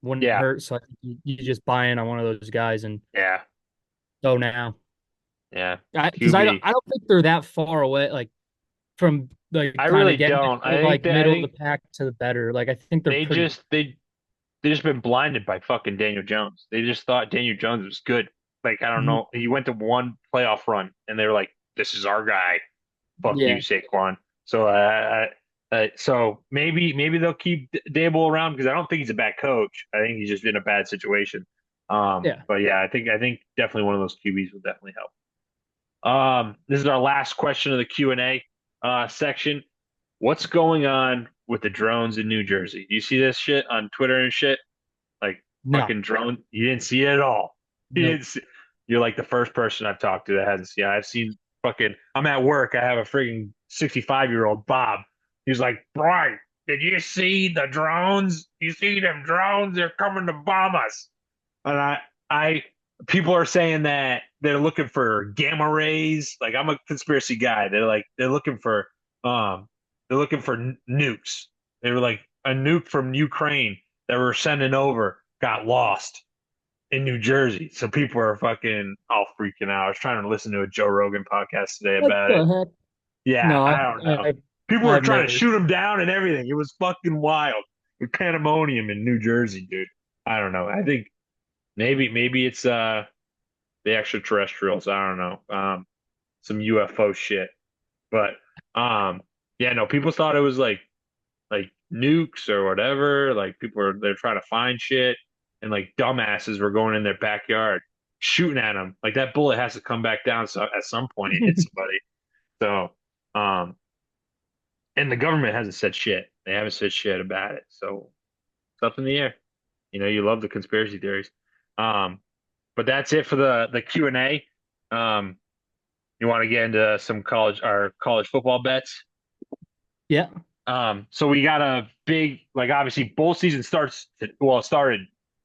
wouldn't yeah, hurt. So I think you just buy in on one of those guys and yeah, go now. yeah. Because QB. I don't think they're that far away, like from like I kind really of getting don't. to like I middle of the think pack to the better. Like I think they're they pretty. just they just been blinded by fucking Daniel Jones. They just thought Daniel Jones was good. Like I don't Mhm. know, he went to one playoff run and they were like, "This is our guy. Fuck you, Yeah, Saquon." So maybe they'll keep Dable around because I don't think he's a bad coach. I think he's just in a bad situation. yeah. But yeah, I think definitely one of those QBs will definitely help. This is our last question of the Q&A section. What's going on with the drones in New Jersey? Do you see this shit on Twitter and shit? Like No, fucking drone. You didn't see it at all. You nope. didn't see, you're like the first person I've talked to that hasn't seen it. I've seen fucking, I'm at work. I have a freaking 65-year-old Bob. He's like, Brian, did you see the drones? You see them drones? They're coming to bomb us. And I, people are saying that they're looking for gamma rays. Like I'm a conspiracy guy. They're um, looking for nukes. They were like a nuke from Ukraine that we're sending over got lost in New Jersey. So people are fucking all freaking out. I was trying to listen to a Joe Rogan podcast today What about it. the heck? Yeah, No, I don't know. I, People were I've trying to never. shoot him down and everything. It was fucking wild. With pandemonium in New Jersey, dude. I don't know. I think maybe it's the extraterrestrials. I don't know. Some UFO shit. But yeah, no, people thought it was like nukes or whatever. Like they're trying to find shit, and like dumbasses were going in their backyard shooting at them. Like that bullet has to come back down so at some point it hits somebody. So um, and the government hasn't said shit. They haven't said shit about it. So it's up in the air. You know, you love the conspiracy theories. Um, but that's it for the Q&A. Um, you want to get into some college football bets? Yeah. So we got a big, like obviously bowl season it started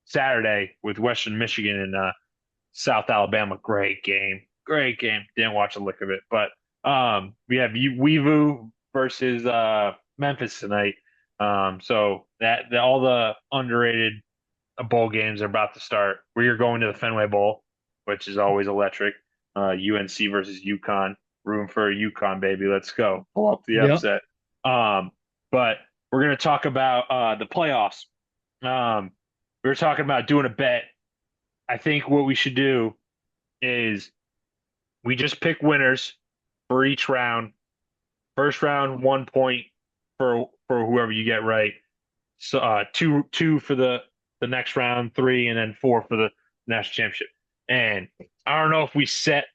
Saturday with Western Michigan and South Alabama. Great game. Great game. Didn't watch a lick of it, but we have Weevu versus Memphis tonight. So that all the underrated bowl games are about to start. We are going to the Fenway Bowl, which is always electric. UNC versus UConn. Room for a UConn, baby. Let's go. Pull up the Yep. upset. But we're going to talk about the playoffs. Um, we were talking about doing a bet. I think what we should do is we just pick winners for each round. First round, 1 point for whoever you get right. So two for the next round, three, and then four for the national championship. And I don't know if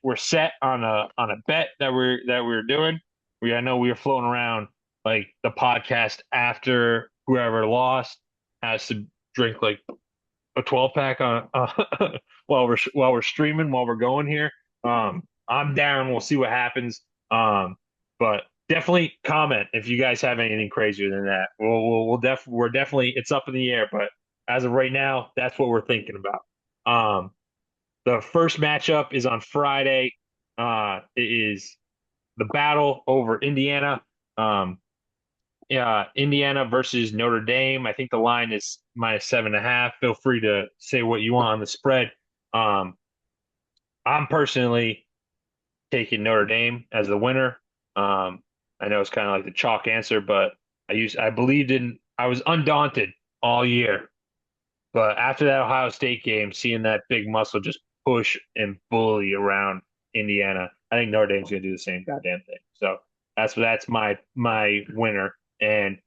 we're set on a bet that we're doing. I know we were floating around like the podcast after whoever lost has to drink like a 12 pack on while we're streaming while we're going here. I'm down. We'll see what happens. But definitely comment if you guys have anything crazier than that. We're definitely it's up in the air, but as of right now, that's what we're thinking about. The first matchup is on Friday. It is the battle over Indiana. Um, Indiana versus Notre Dame. I think the line is -7.5. Feel free to say what you want on the spread. Um, I'm personally taking Notre Dame as the winner. I know it's kind of like the chalk answer, but I believed I was undaunted all year. But after that Ohio State game, seeing that big muscle just push and bully around Indiana, I think Notre Dame's gonna do the same goddamn thing. So that's my winner. And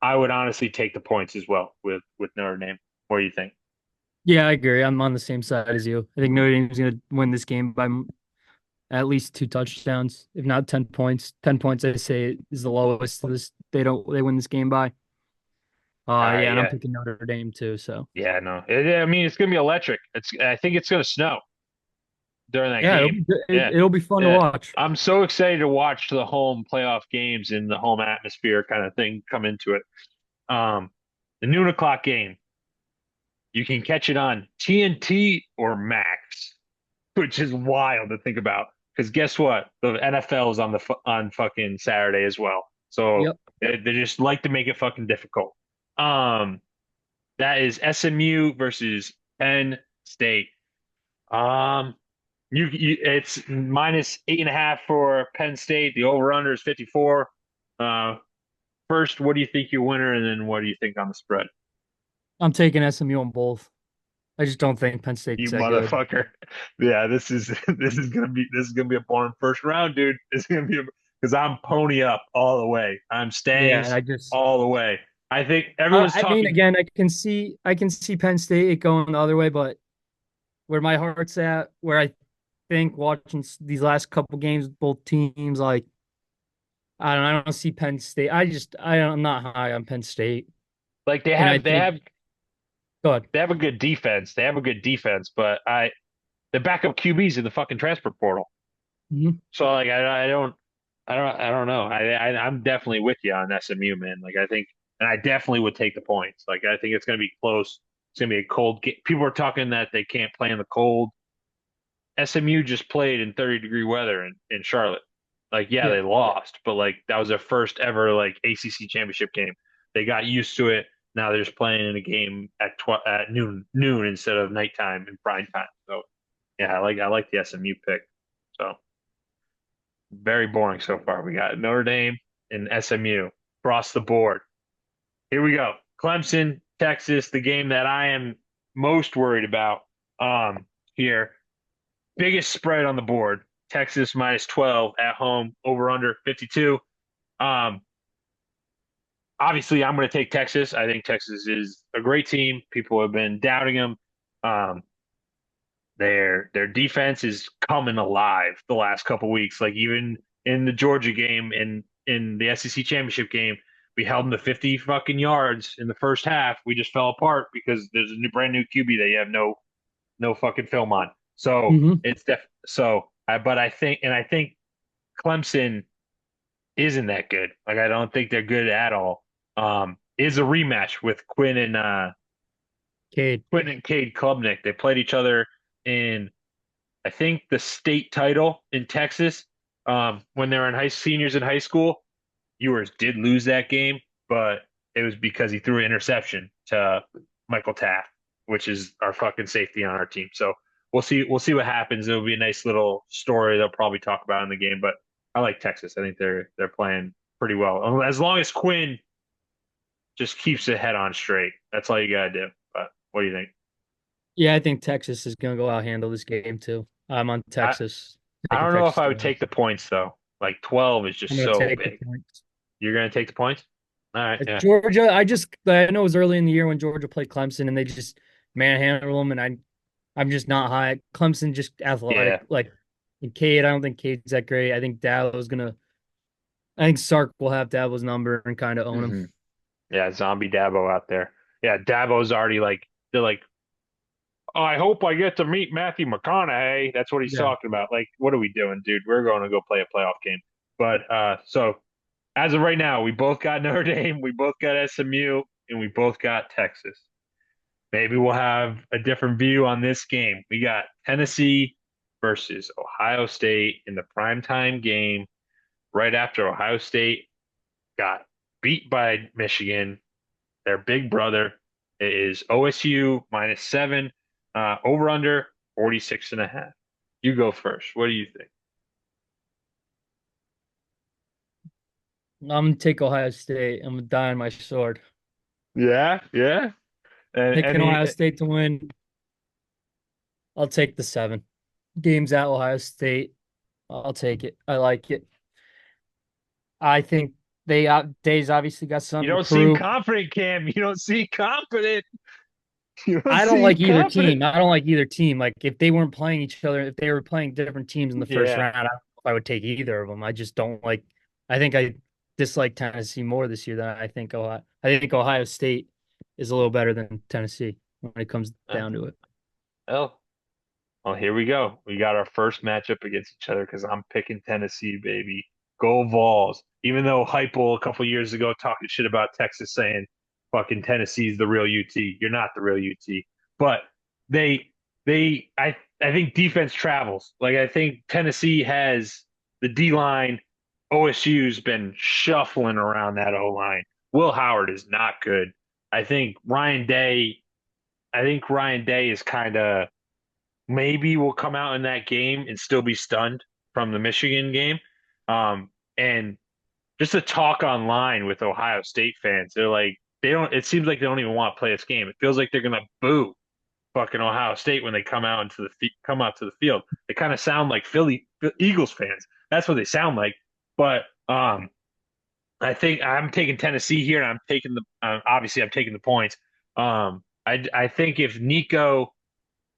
I would honestly take the points as well with Notre Dame. What do you think? Yeah, I agree. I'm on the same side as you. I think Notre Dame's going to win this game by at least 2 touchdowns, if not 10 points. 10 points, I say, is the lowest they win this game by. Yeah, and I'm Yeah, picking Notre Dame too. So yeah, no. I mean, it's gonna be electric. I think it's gonna snow during that yeah, game. Yeah, it'll be fun to yeah. watch. I'm so excited to watch the home playoff games and the home atmosphere kind of thing come into it. Um, the noon o'clock game, you can catch it on TNT or Max, which is wild to think about. Because guess what? The NFL is on fucking Saturday as well. So Yep. they just like to make it fucking difficult. Um, that is SMU versus Penn State. Um, it's -8.5 for Penn State. The over under is 54. Uh, first, what do you think your winner, and then what do you think on the spread? I'm taking SMU on both. I just don't think Penn You State's that good. motherfucker. Yeah, this is gonna be a boring first round, dude. It's gonna be because I'm pony up all the way. I'm Yeah, staying and I just all the way. I think everyone's I mean talking. again, I can see Penn State going the other way, but where my heart's at, where I think watching these last couple games with both teams, like I don't see Penn State. I'm not high on Penn State, Like they and I have they think have good. they have a good defense. They have a good defense, but the backup QBs in the fucking transfer portal. Mhm. So like I don't know. I'm definitely with you on SMU, man. Like I think, and I definitely would take the points. Like I think it's going to be close. It's going to be a cold game. People are talking that they can't play in the cold. SMU just played in 30-degree weather in Charlotte. Like yeah, Yeah. they lost, but like that was their first ever like ACC championship game. They got used to it. Now they're just playing in a game at noon instead of nighttime and prime time. So yeah, I like the SMU pick. So very boring so far. We got Notre Dame and SMU across the board. Here we go. Clemson, Texas, the game that I am most worried about here. Biggest spread on the board. Texas minus 12 at home, over under 52. Um, Obviously, I'm going to take Texas. I think Texas is a great team. People have been doubting them. Um, their defense is coming alive the last couple weeks. Like even in the Georgia game and in the SEC championship game, we held them to 50 fucking yards in the first half. We just fell apart because there's a brand new QB that you have no fucking film on. So Hmm. it's but I think Clemson isn't that good. Like I don't think they're good at all. Is a rematch with Cade. Quinn and Cade Klubnik. They played each other in I think the state title in Texas, when they were seniors in high school. Ewers did lose that game, but it was because he threw an interception to Michael Taft, which is our fucking safety on our team. So we'll see. We'll see what happens. It'll be a nice little story they'll probably talk about in the game. But I like Texas. I think they're playing pretty well. As long as Quinn just keeps it head on straight, that's all you gotta do. But what do you think? Yeah, I think Texas is gonna go out handle this game too. I'm on I Texas. I Taking don't know if Texas I to would win. take the points though. Like 12 is I'm just gonna so take the big. points. You're gonna take the points? All right, yeah. Georgia, I know it was early in the year when Georgia played Clemson and they just manhandled them, and I'm just not high. Clemson just athletic, Yeah. like and Cade. I don't think Cade's that great. I think Dabo's gonna. I think Sark will have Dabo's number and kind of own him. hmm Yeah, zombie Dabo out there. Yeah, Dabo's already like they're like, oh, I hope I get to meet Matthew McConaughey. That's what he's Yeah, talking about. Like, what are we doing, dude? We're going to go play a playoff game. But so as of right now, we both got Notre Dame, we both got SMU, and we both got Texas. Maybe we'll have a different view on this game. We got Tennessee versus Ohio State in the primetime game right after Ohio State got beat by Michigan, their big brother. It is OSU minus 7, over under 46.5. You go first. What do you think? I'm gonna take Ohio State. I'm gonna die on my sword. Yeah, yeah. And Picking any Ohio State to win. I'll take the 7. Games at Ohio State. I'll take it. I like it. I think Day's obviously got you something to don't seem prove. confident, Cam. You don't seem confident. You don't I don't seem like either confident. team. I don't like either team. Like if they weren't playing each other, if they were playing different teams in the first Yeah. round, I don't know if I would take either of them. I just don't like. I think I dislike Tennessee more this year than I think Ohio. I think Ohio State is a little better than Tennessee when it comes Uh, down to it. Oh, well, here we go. We got our first matchup against each other because I'm picking Tennessee, baby. Go Vols. Even though Heupel a couple years ago talking shit about Texas saying fucking Tennessee's the real UT. You're not the real UT. But they I think defense travels. Like I think Tennessee has the D line. OSU's been shuffling around that O line. Will Howard is not good. I think Ryan Day I think Ryan Day is kind of maybe will come out in that game and still be stunned from the Michigan game. And just the talk online with Ohio State fans, they're like, they don't, it seems like they don't even want to play this game. It feels like they're going to boo fucking Ohio State when they come out to the field. They kind of sound like Philly Eagles fans. That's what they sound like. But, I think I'm taking Tennessee here, and I'm taking obviously I'm taking the points. I think if Nico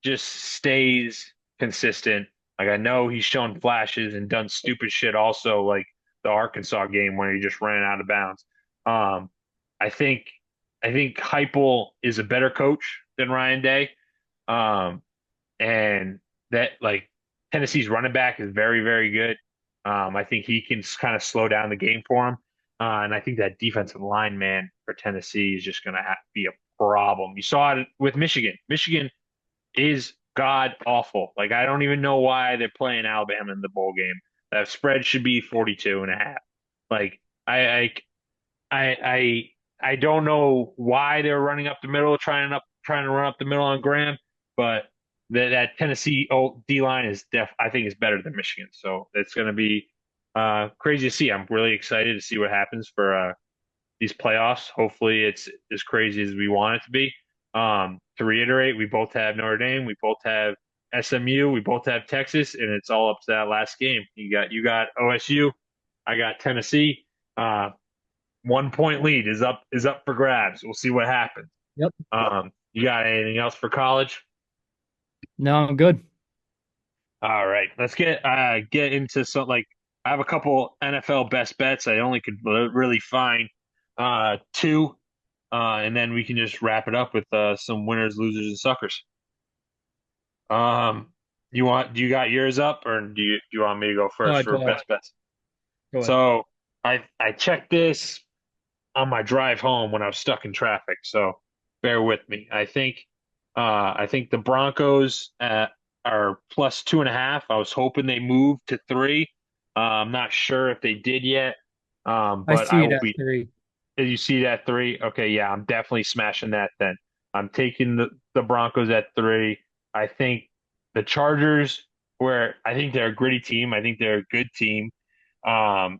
just stays consistent. Like I know he's shown flashes and done stupid shit also, like the Arkansas game where he just ran out of bounds. Um, I think I think Heupel is a better coach than Ryan Day. Um, and that like Tennessee's running back is very, very good. I think he can kind of slow down the game for him. And I think that defensive line, man, for Tennessee is just going to be a problem. You saw it with Michigan. Michigan is god awful. Like, I don't even know why they're playing Alabama in the bowl game. That spread should be 42 and a half. Like, I, I, I, I don't know why they're running up the middle, trying to run up the middle on Graham, but that Tennessee D line is I think is better than Michigan. So it's going to be crazy to see. I'm really excited to see what happens for these playoffs. Hopefully, it's as crazy as we want it to be. To reiterate, we both have Notre Dame, we both have SMU, we both have Texas, and it's all up to that last game. You got OSU, I got Tennessee. 1 point lead is up for grabs. We'll see what happens. Yep. You got anything else for college? No, I'm good. All right, let's get into some like I have a couple NFL best bets. I only could really find two, and then we can just wrap it up with some winners, losers, and suckers. Do you got yours up, or do you want me to go Go first ahead, for go ahead, best bets? go ahead. So I checked this on my drive home when I was stuck in traffic. So bear with me. I think the Broncos are plus 2.5. I was hoping they moved to three. I'm not sure if they did yet. I But I see it will at be. three. Did you see that three? Okay, yeah, I'm definitely smashing that then. I'm taking the Broncos at three. I think the Chargers, where I think they're a gritty team. I think they're a good team. Um,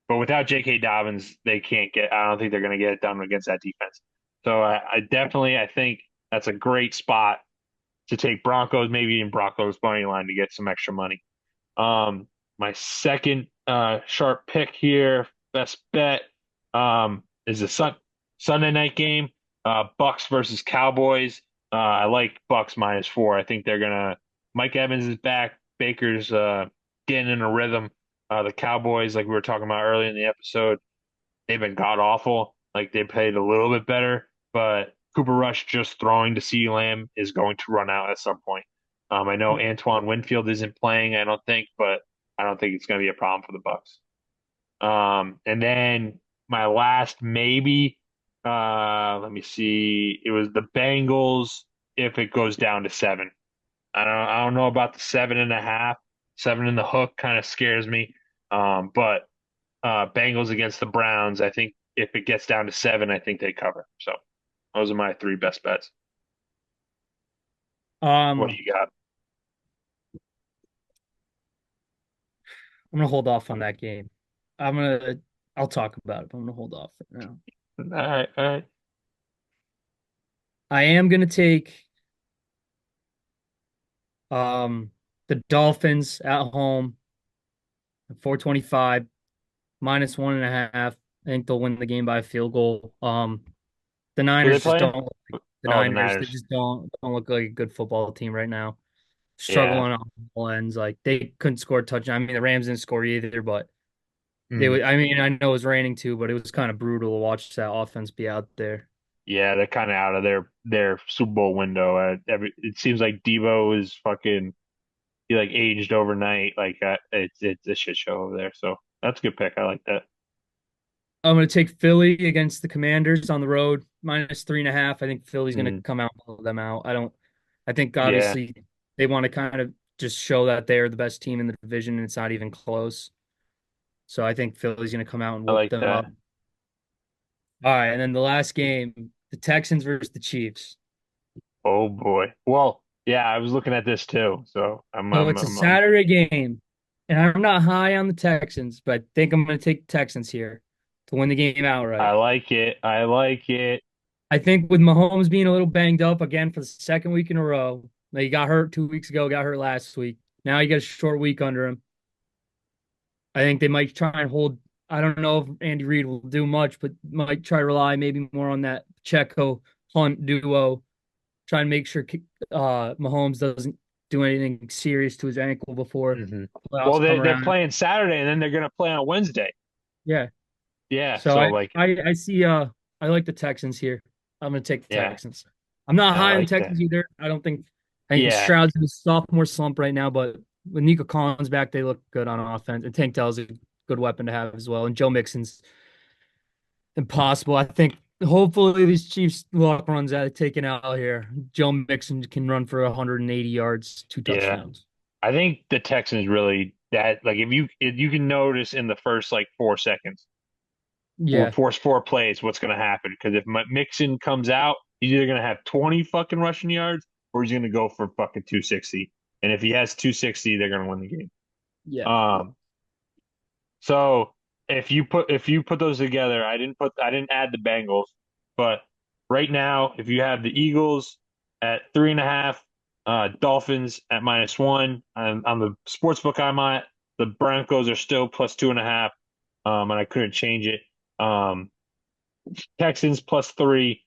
but without J.K. Dobbins, they can't get. I don't think they're going to get it done against that defense. So I think that's a great spot to take Broncos, maybe in Broncos money line to get some extra money. My second sharp pick here, best bet, is a Sunday night game, Bucks versus Cowboys. I like Bucks -4. I think they're gonna. Mike Evans is back. Baker's getting in a rhythm. The Cowboys, like we were talking about earlier in the episode, they've been god awful. Like they played a little bit better, but Cooper Rush just throwing to CeeDee Lamb is going to run out at some point. I know Antoine Winfield isn't playing, I don't think, but I don't think it's going to be a problem for the Bucks. And then my last maybe, let me see, it was the Bengals if it goes down to seven. I don't know about the 7.5, seven in the hook kind of scares me. But Bengals against the Browns. I think if it gets down to seven, I think they cover. So those are my three best bets. What do Um, you got? I'm gonna hold off on that game. I'm gonna I'll talk about it, but I'm gonna hold off for now. All right, all right. I am gonna take um the Dolphins at home at 425 -1.5. I think they'll win the game by a field goal. The Who they Niners just playing? don't the Oh, the Niners, they Niners. just don't look like a good football team right now. Yeah. Struggling on all ends. Like they couldn't score a touchdown. I mean, the Rams didn't score either, but it Mm. was, I mean, I know it was raining too, but it was kind of brutal to watch that offense be out there. Yeah, they're kind of out of their Super Bowl window. It seems like Debo is fucking he like aged overnight. Like it's a shit show over there. So that's a good pick. I like that. I'm going to take Philly against the Commanders on the road, -3.5. I think Philly's going to Mm. come out and blow them out. I think Yeah, obviously they want to kind of just show that they're the best team in the division and it's not even close. So I think Philly's going to come out and I whoop like them up. that. All right. And then the last game, the Texans versus the Chiefs. Oh boy. Well, yeah, I was looking at this too. So I'm So I'm it's a I'm, I'm Saturday game. And I'm not high on the Texans, but I think I'm going to take the Texans here to win the game I outright. like it. I like it. I think with Mahomes being a little banged up again for the second week in a row, like he got hurt 2 weeks ago, got hurt last week. Now he got a short week under him. I think they might try and hold. I don't know if Andy Reid will do much, but might try to rely maybe more on that Checo Hunt duo. Try and make sure Mahomes doesn't do anything serious to his ankle before Hmm. Well, playoffs come they're around. playing Saturday and then they're gonna play on Wednesday. Yeah. Yeah. So So I like, I I see I like the Texans here. I'm gonna take the yeah, Texans. I'm not I high on the like that. Texans either. I think Yeah. Stroud's in a sophomore slump right now, but with Nico Collins back, they look good on offense. And Tank Dell's a good weapon to have as well. And Joe Mixon's impossible. I think hopefully these Chiefs luck runs out of taking out here. Joe Mixon can run for 180 yards, two Yeah. touchdowns. I think the Texans really that like if you can notice in the first like 4 seconds or Yeah, force 4 plays what's going to happen because if Mixon comes out, he's either going to have 20 fucking rushing yards or he's going to go for fucking 260. And if he has 260, they're going to win the game. yeah. Um, so if you put those together, I didn't add the Bengals, but right now if you have the Eagles at 3.5, Dolphins at -1, on the sports book I'm at, the Broncos are still +2.5, and I couldn't change it. Um, Texans +3,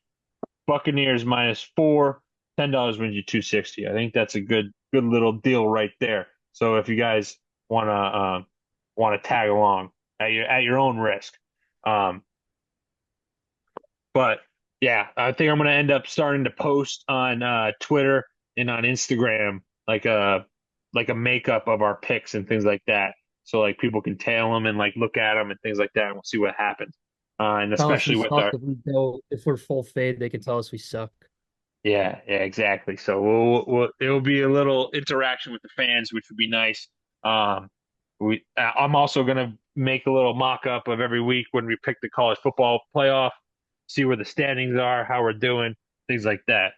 Buccaneers -4, $10 wins you 260. I think that's a good little deal right there. So if you guys want to tag along at your own risk. Um, but yeah, I think I'm gonna end up starting to post on Twitter and on Instagram like a makeup of our picks and things like that. So like people can tail them and like look at them and things like that, and we'll see what happens. And Tell us we especially with suck our if we're full fade, they can tell us we suck. yeah, exactly. So it'll be a little interaction with the fans, which would be nice. I'm also gonna make a little mock-up of every week when we pick the college football playoff, see where the standings are, how we're doing, things like that.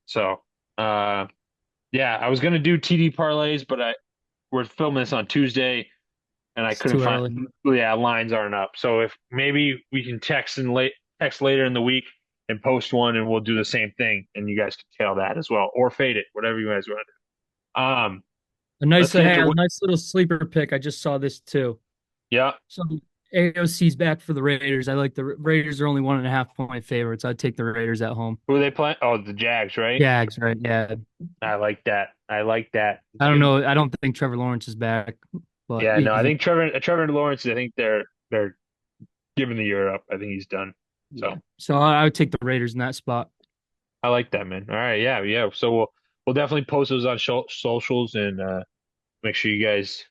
So uh, yeah, I was gonna do TD parlays, but we're filming this on Tuesday, and I It's couldn't too find. early. Yeah, lines aren't up. So if maybe we can text later in the week and post one, and we'll do the same thing, and you guys can tail that as well, or fade it, whatever you guys want to do. Let's get Hey, into a what. nice little sleeper pick. I just saw this too. Yeah, So AOC's back for the Raiders. I like the Raiders are only 1.5 point favorites. I'd take the Raiders at home. who are they playing? Oh, the Jags, right? Jags, right? Yeah. I like that. I like that. It's I don't good. know. I don't think Trevor Lawrence is back, but Yeah, no, I even think Trevor Lawrence. I think they're giving the year up. I think he's done. yeah. So So I would take the Raiders in that spot. I like that, man. All right, yeah. So we'll definitely post those on socials and make sure you guys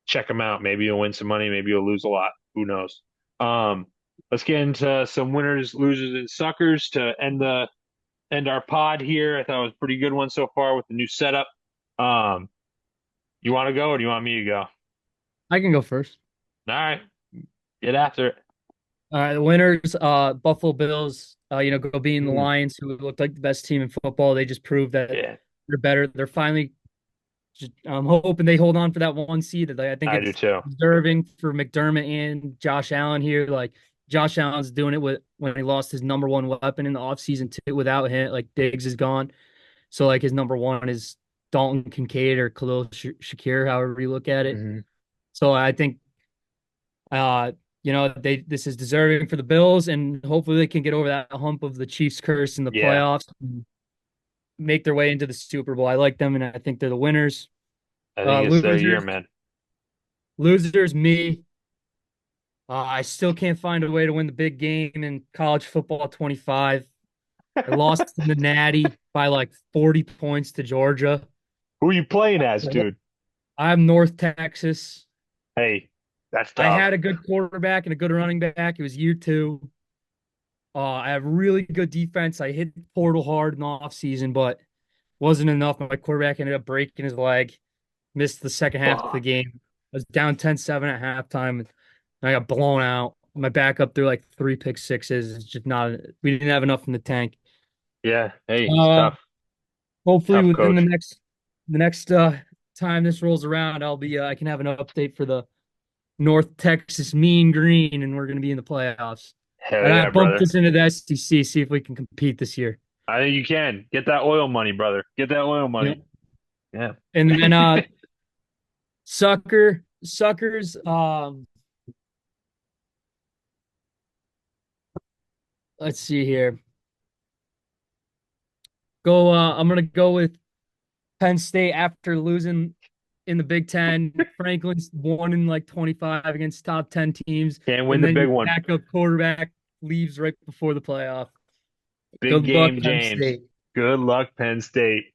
check them out. Maybe you'll win some money. Maybe you'll lose a lot. Who knows? Um, let's get into some winners, losers, and suckers to end our pod here. I thought it was a pretty good one so far with the new setup. Um, you want to go or do you want me to go? All I can go first. right, get after it. All right, the winners, Buffalo Bills, go beating the Mm, Lions, who looked like the best team in football. They just proved that yeah, they're better. They're finally I'm hoping they hold on for that one seed. I think I do it's too. deserving for McDermott and Josh Allen here. Like Josh Allen's doing it with when he lost his number one weapon in the offseason too. Without him, like Diggs is gone. So like his number one is Dalton Kincaid or Khalil Shakir, however you look at it. Hmm. So I think they this is deserving for the Bills, and hopefully they can get over that hump of the Chiefs curse in the Yeah, playoffs and make their way into the Super Bowl. I like them, and I think they're the winners. I think it's their year, Losers, man. me. I still can't find a way to win the big game in college football 25. I lost in the Natty by like 40 points to Georgia. Who are you playing as, dude? I'm North Texas. Hey, that's I tough. had a good quarterback and a good running back. It was year two. I have really good defense. I hit the portal hard in the offseason, but wasn't enough. My quarterback ended up breaking his leg, missed the second half of the Fuck. game. I was down 10-7 at halftime, and I got blown out. My backup threw like three pick sixes. It's just not, we didn't have enough in the tank. Yeah, hey, it's Uh, tough. Hopefully Tough within coach. the next time this rolls around, I can have an update for the North Texas Mean Green, and we're going to be in the playoffs. Hell And I yeah, bumped brother. us into the SEC, see if we can compete this year. I think you can. Get that oil money, brother. Get that oil money. Yep. Yeah. And then suckers. Let's see here. I'm gonna go with Penn State after losing in the Big Ten. Franklin's won in like 25 against top 10 teams, Can't win and the then big your one. backup quarterback leaves right before the playoff. Big Good luck, game, Penn James. State. Good luck, Penn State.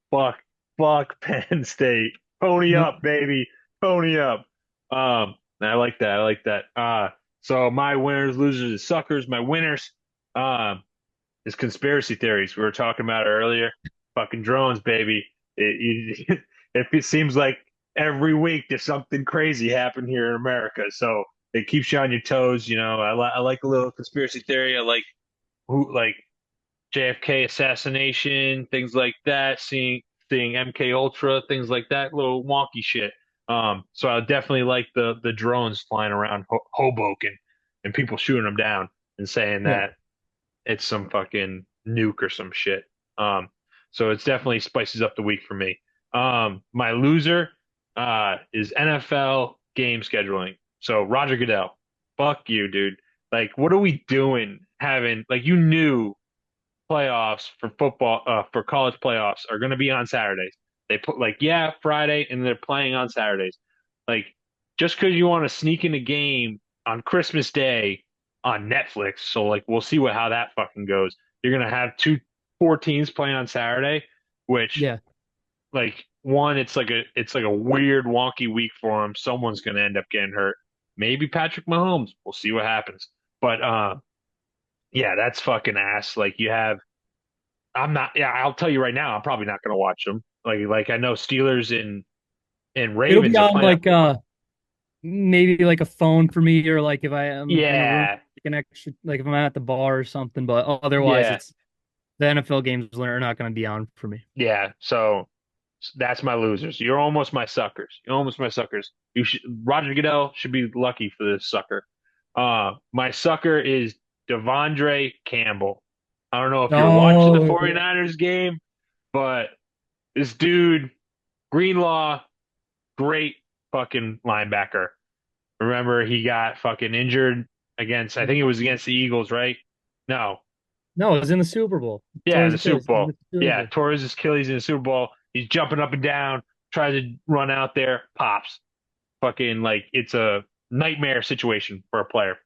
Fuck, fuck Penn State. Pony up, baby. Pony up. I like that. I like that. So my winners, losers, and suckers. My winners, um, is conspiracy theories. We were talking about it earlier. Fucking drones, baby. It seems like every week there's something crazy happen here in America. So it keeps you on your toes. I like a little conspiracy theory. I like like JFK assassination, things like that. Seeing MK Ultra, things like that. Little wonky shit. So I definitely like the drones flying around Hoboken and people shooting them down and saying Yeah. that it's some fucking nuke or some shit. Um, so it's definitely spices up the week for me. My loser is NFL game scheduling. So Roger Goodell, fuck you, dude. Like, what are we doing having like you knew playoffs for football for college playoffs are going to be on Saturdays. They put like yeah, Friday and they're playing on Saturdays. Like just because you want to sneak in a game on Christmas Day on Netflix, so like we'll see how that fucking goes. You're going to have four teams playing on Saturday, which Yeah. like one it's like a weird wonky week for them. Someone's going to end up getting hurt. Maybe Patrick Mahomes. We'll see what happens. But yeah, that's fucking ass. Like you have I'm not. Yeah, I'll tell you right now. I'm probably not going to watch them. Like I know Steelers and It'll be Ravens are on playing. like maybe like a phone for me, or like if I am in a room Yeah, like an extra, like if I'm at the bar or something, but otherwise yeah, it's the NFL games are not going to be on for me. yeah. So that's my losers. You're almost my suckers. You're almost my suckers. Roger Goodell should be lucky for this sucker. My sucker is Devondre Campbell. I don't know if you're watching the Oh, yeah. 49ers game, but this dude, Greenlaw, great fucking linebacker. Remember, he got fucking injured I think it was against the Eagles, right? No. No, it was in the Super Bowl. Yeah, Tore in his the Super Achilles. He Bowl. missed the Super Yeah, Bowl. tore his Achilles in the Super Bowl. He's jumping up and down, tries to run out there, pops. Fucking like it's a nightmare situation for a player.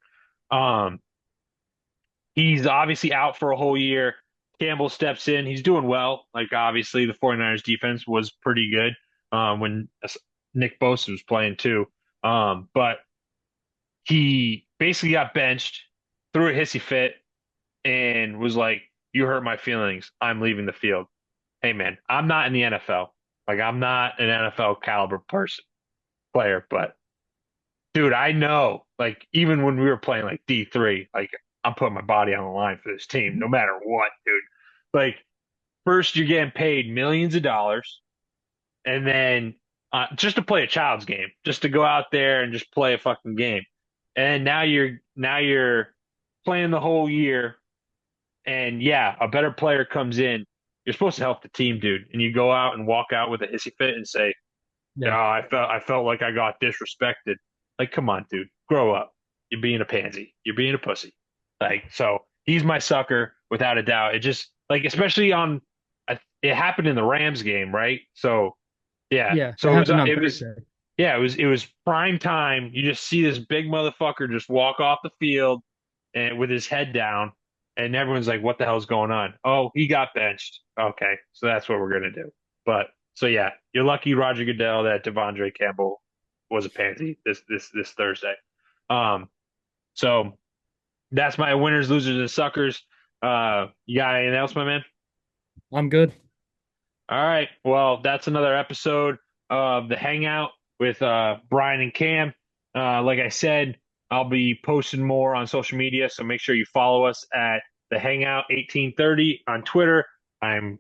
Um, he's obviously out for a whole year. Campbell steps in. He's doing well. Like obviously the 49ers defense was pretty good when Nick Bosa was playing too. But he basically got benched, threw a hissy fit, and was like, "You hurt my feelings. I'm leaving the field." Hey man, I'm not in the NFL. Like I'm not an NFL caliber player, but dude, I know. Like even when we were playing like D3, like I'm putting my body on the line for this team, no matter what, dude. Like first you're getting paid millions of dollars, and then just to play a child's game, just to go out there and just play a fucking game, and now you're playing the whole year, and yeah, a better player comes in. You're supposed to help the team, dude, and you go out and walk out with a hissy fit and say, "Oh, Yeah. I felt like I got disrespected." Like, come on, dude, grow up. You're being a pansy. You're being a pussy. Like, so he's my sucker without a doubt. It just like, especially it happened in the Rams game, right? So yeah, Yeah. It so happened on it was Thursday. yeah, it was prime time. You just see this big motherfucker just walk off the field and with his head down, and everyone's like, "What the hell's going on?" Oh, he got benched. Okay, so that's what we're gonna do. But so yeah, you're lucky, Roger Goodell, that Devondre Campbell was a pansy this Thursday. Um, so that's my winners, losers, and suckers. You got anything else, my man? I'm good. All right. Well, that's another episode of the Hangout with Brian and Cam. Like I said, I'll be posting more on social media, so make sure you follow us at the Hangout 1830 on Twitter. I'm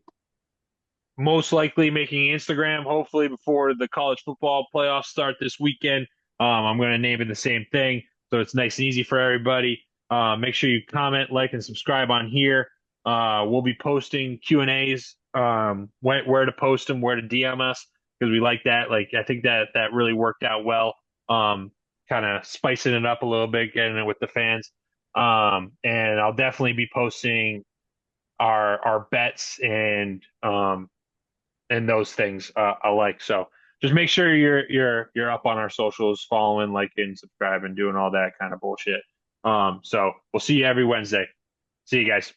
most likely making Instagram, hopefully before the college football playoffs start this weekend. I'm going to name it the same thing, so it's nice and easy for everybody. Make sure you comment, like, and subscribe on here. We'll be posting Q&As, where to post them, where to DM us, because we like that. Like, I think that really worked out well. Kind of spicing it up a little bit, getting it with the fans. And I'll definitely be posting our bets and those things alike. So just make sure you're up on our socials, following, liking, subscribing, doing all that kind of bullshit. So we'll see you every Wednesday. See you guys.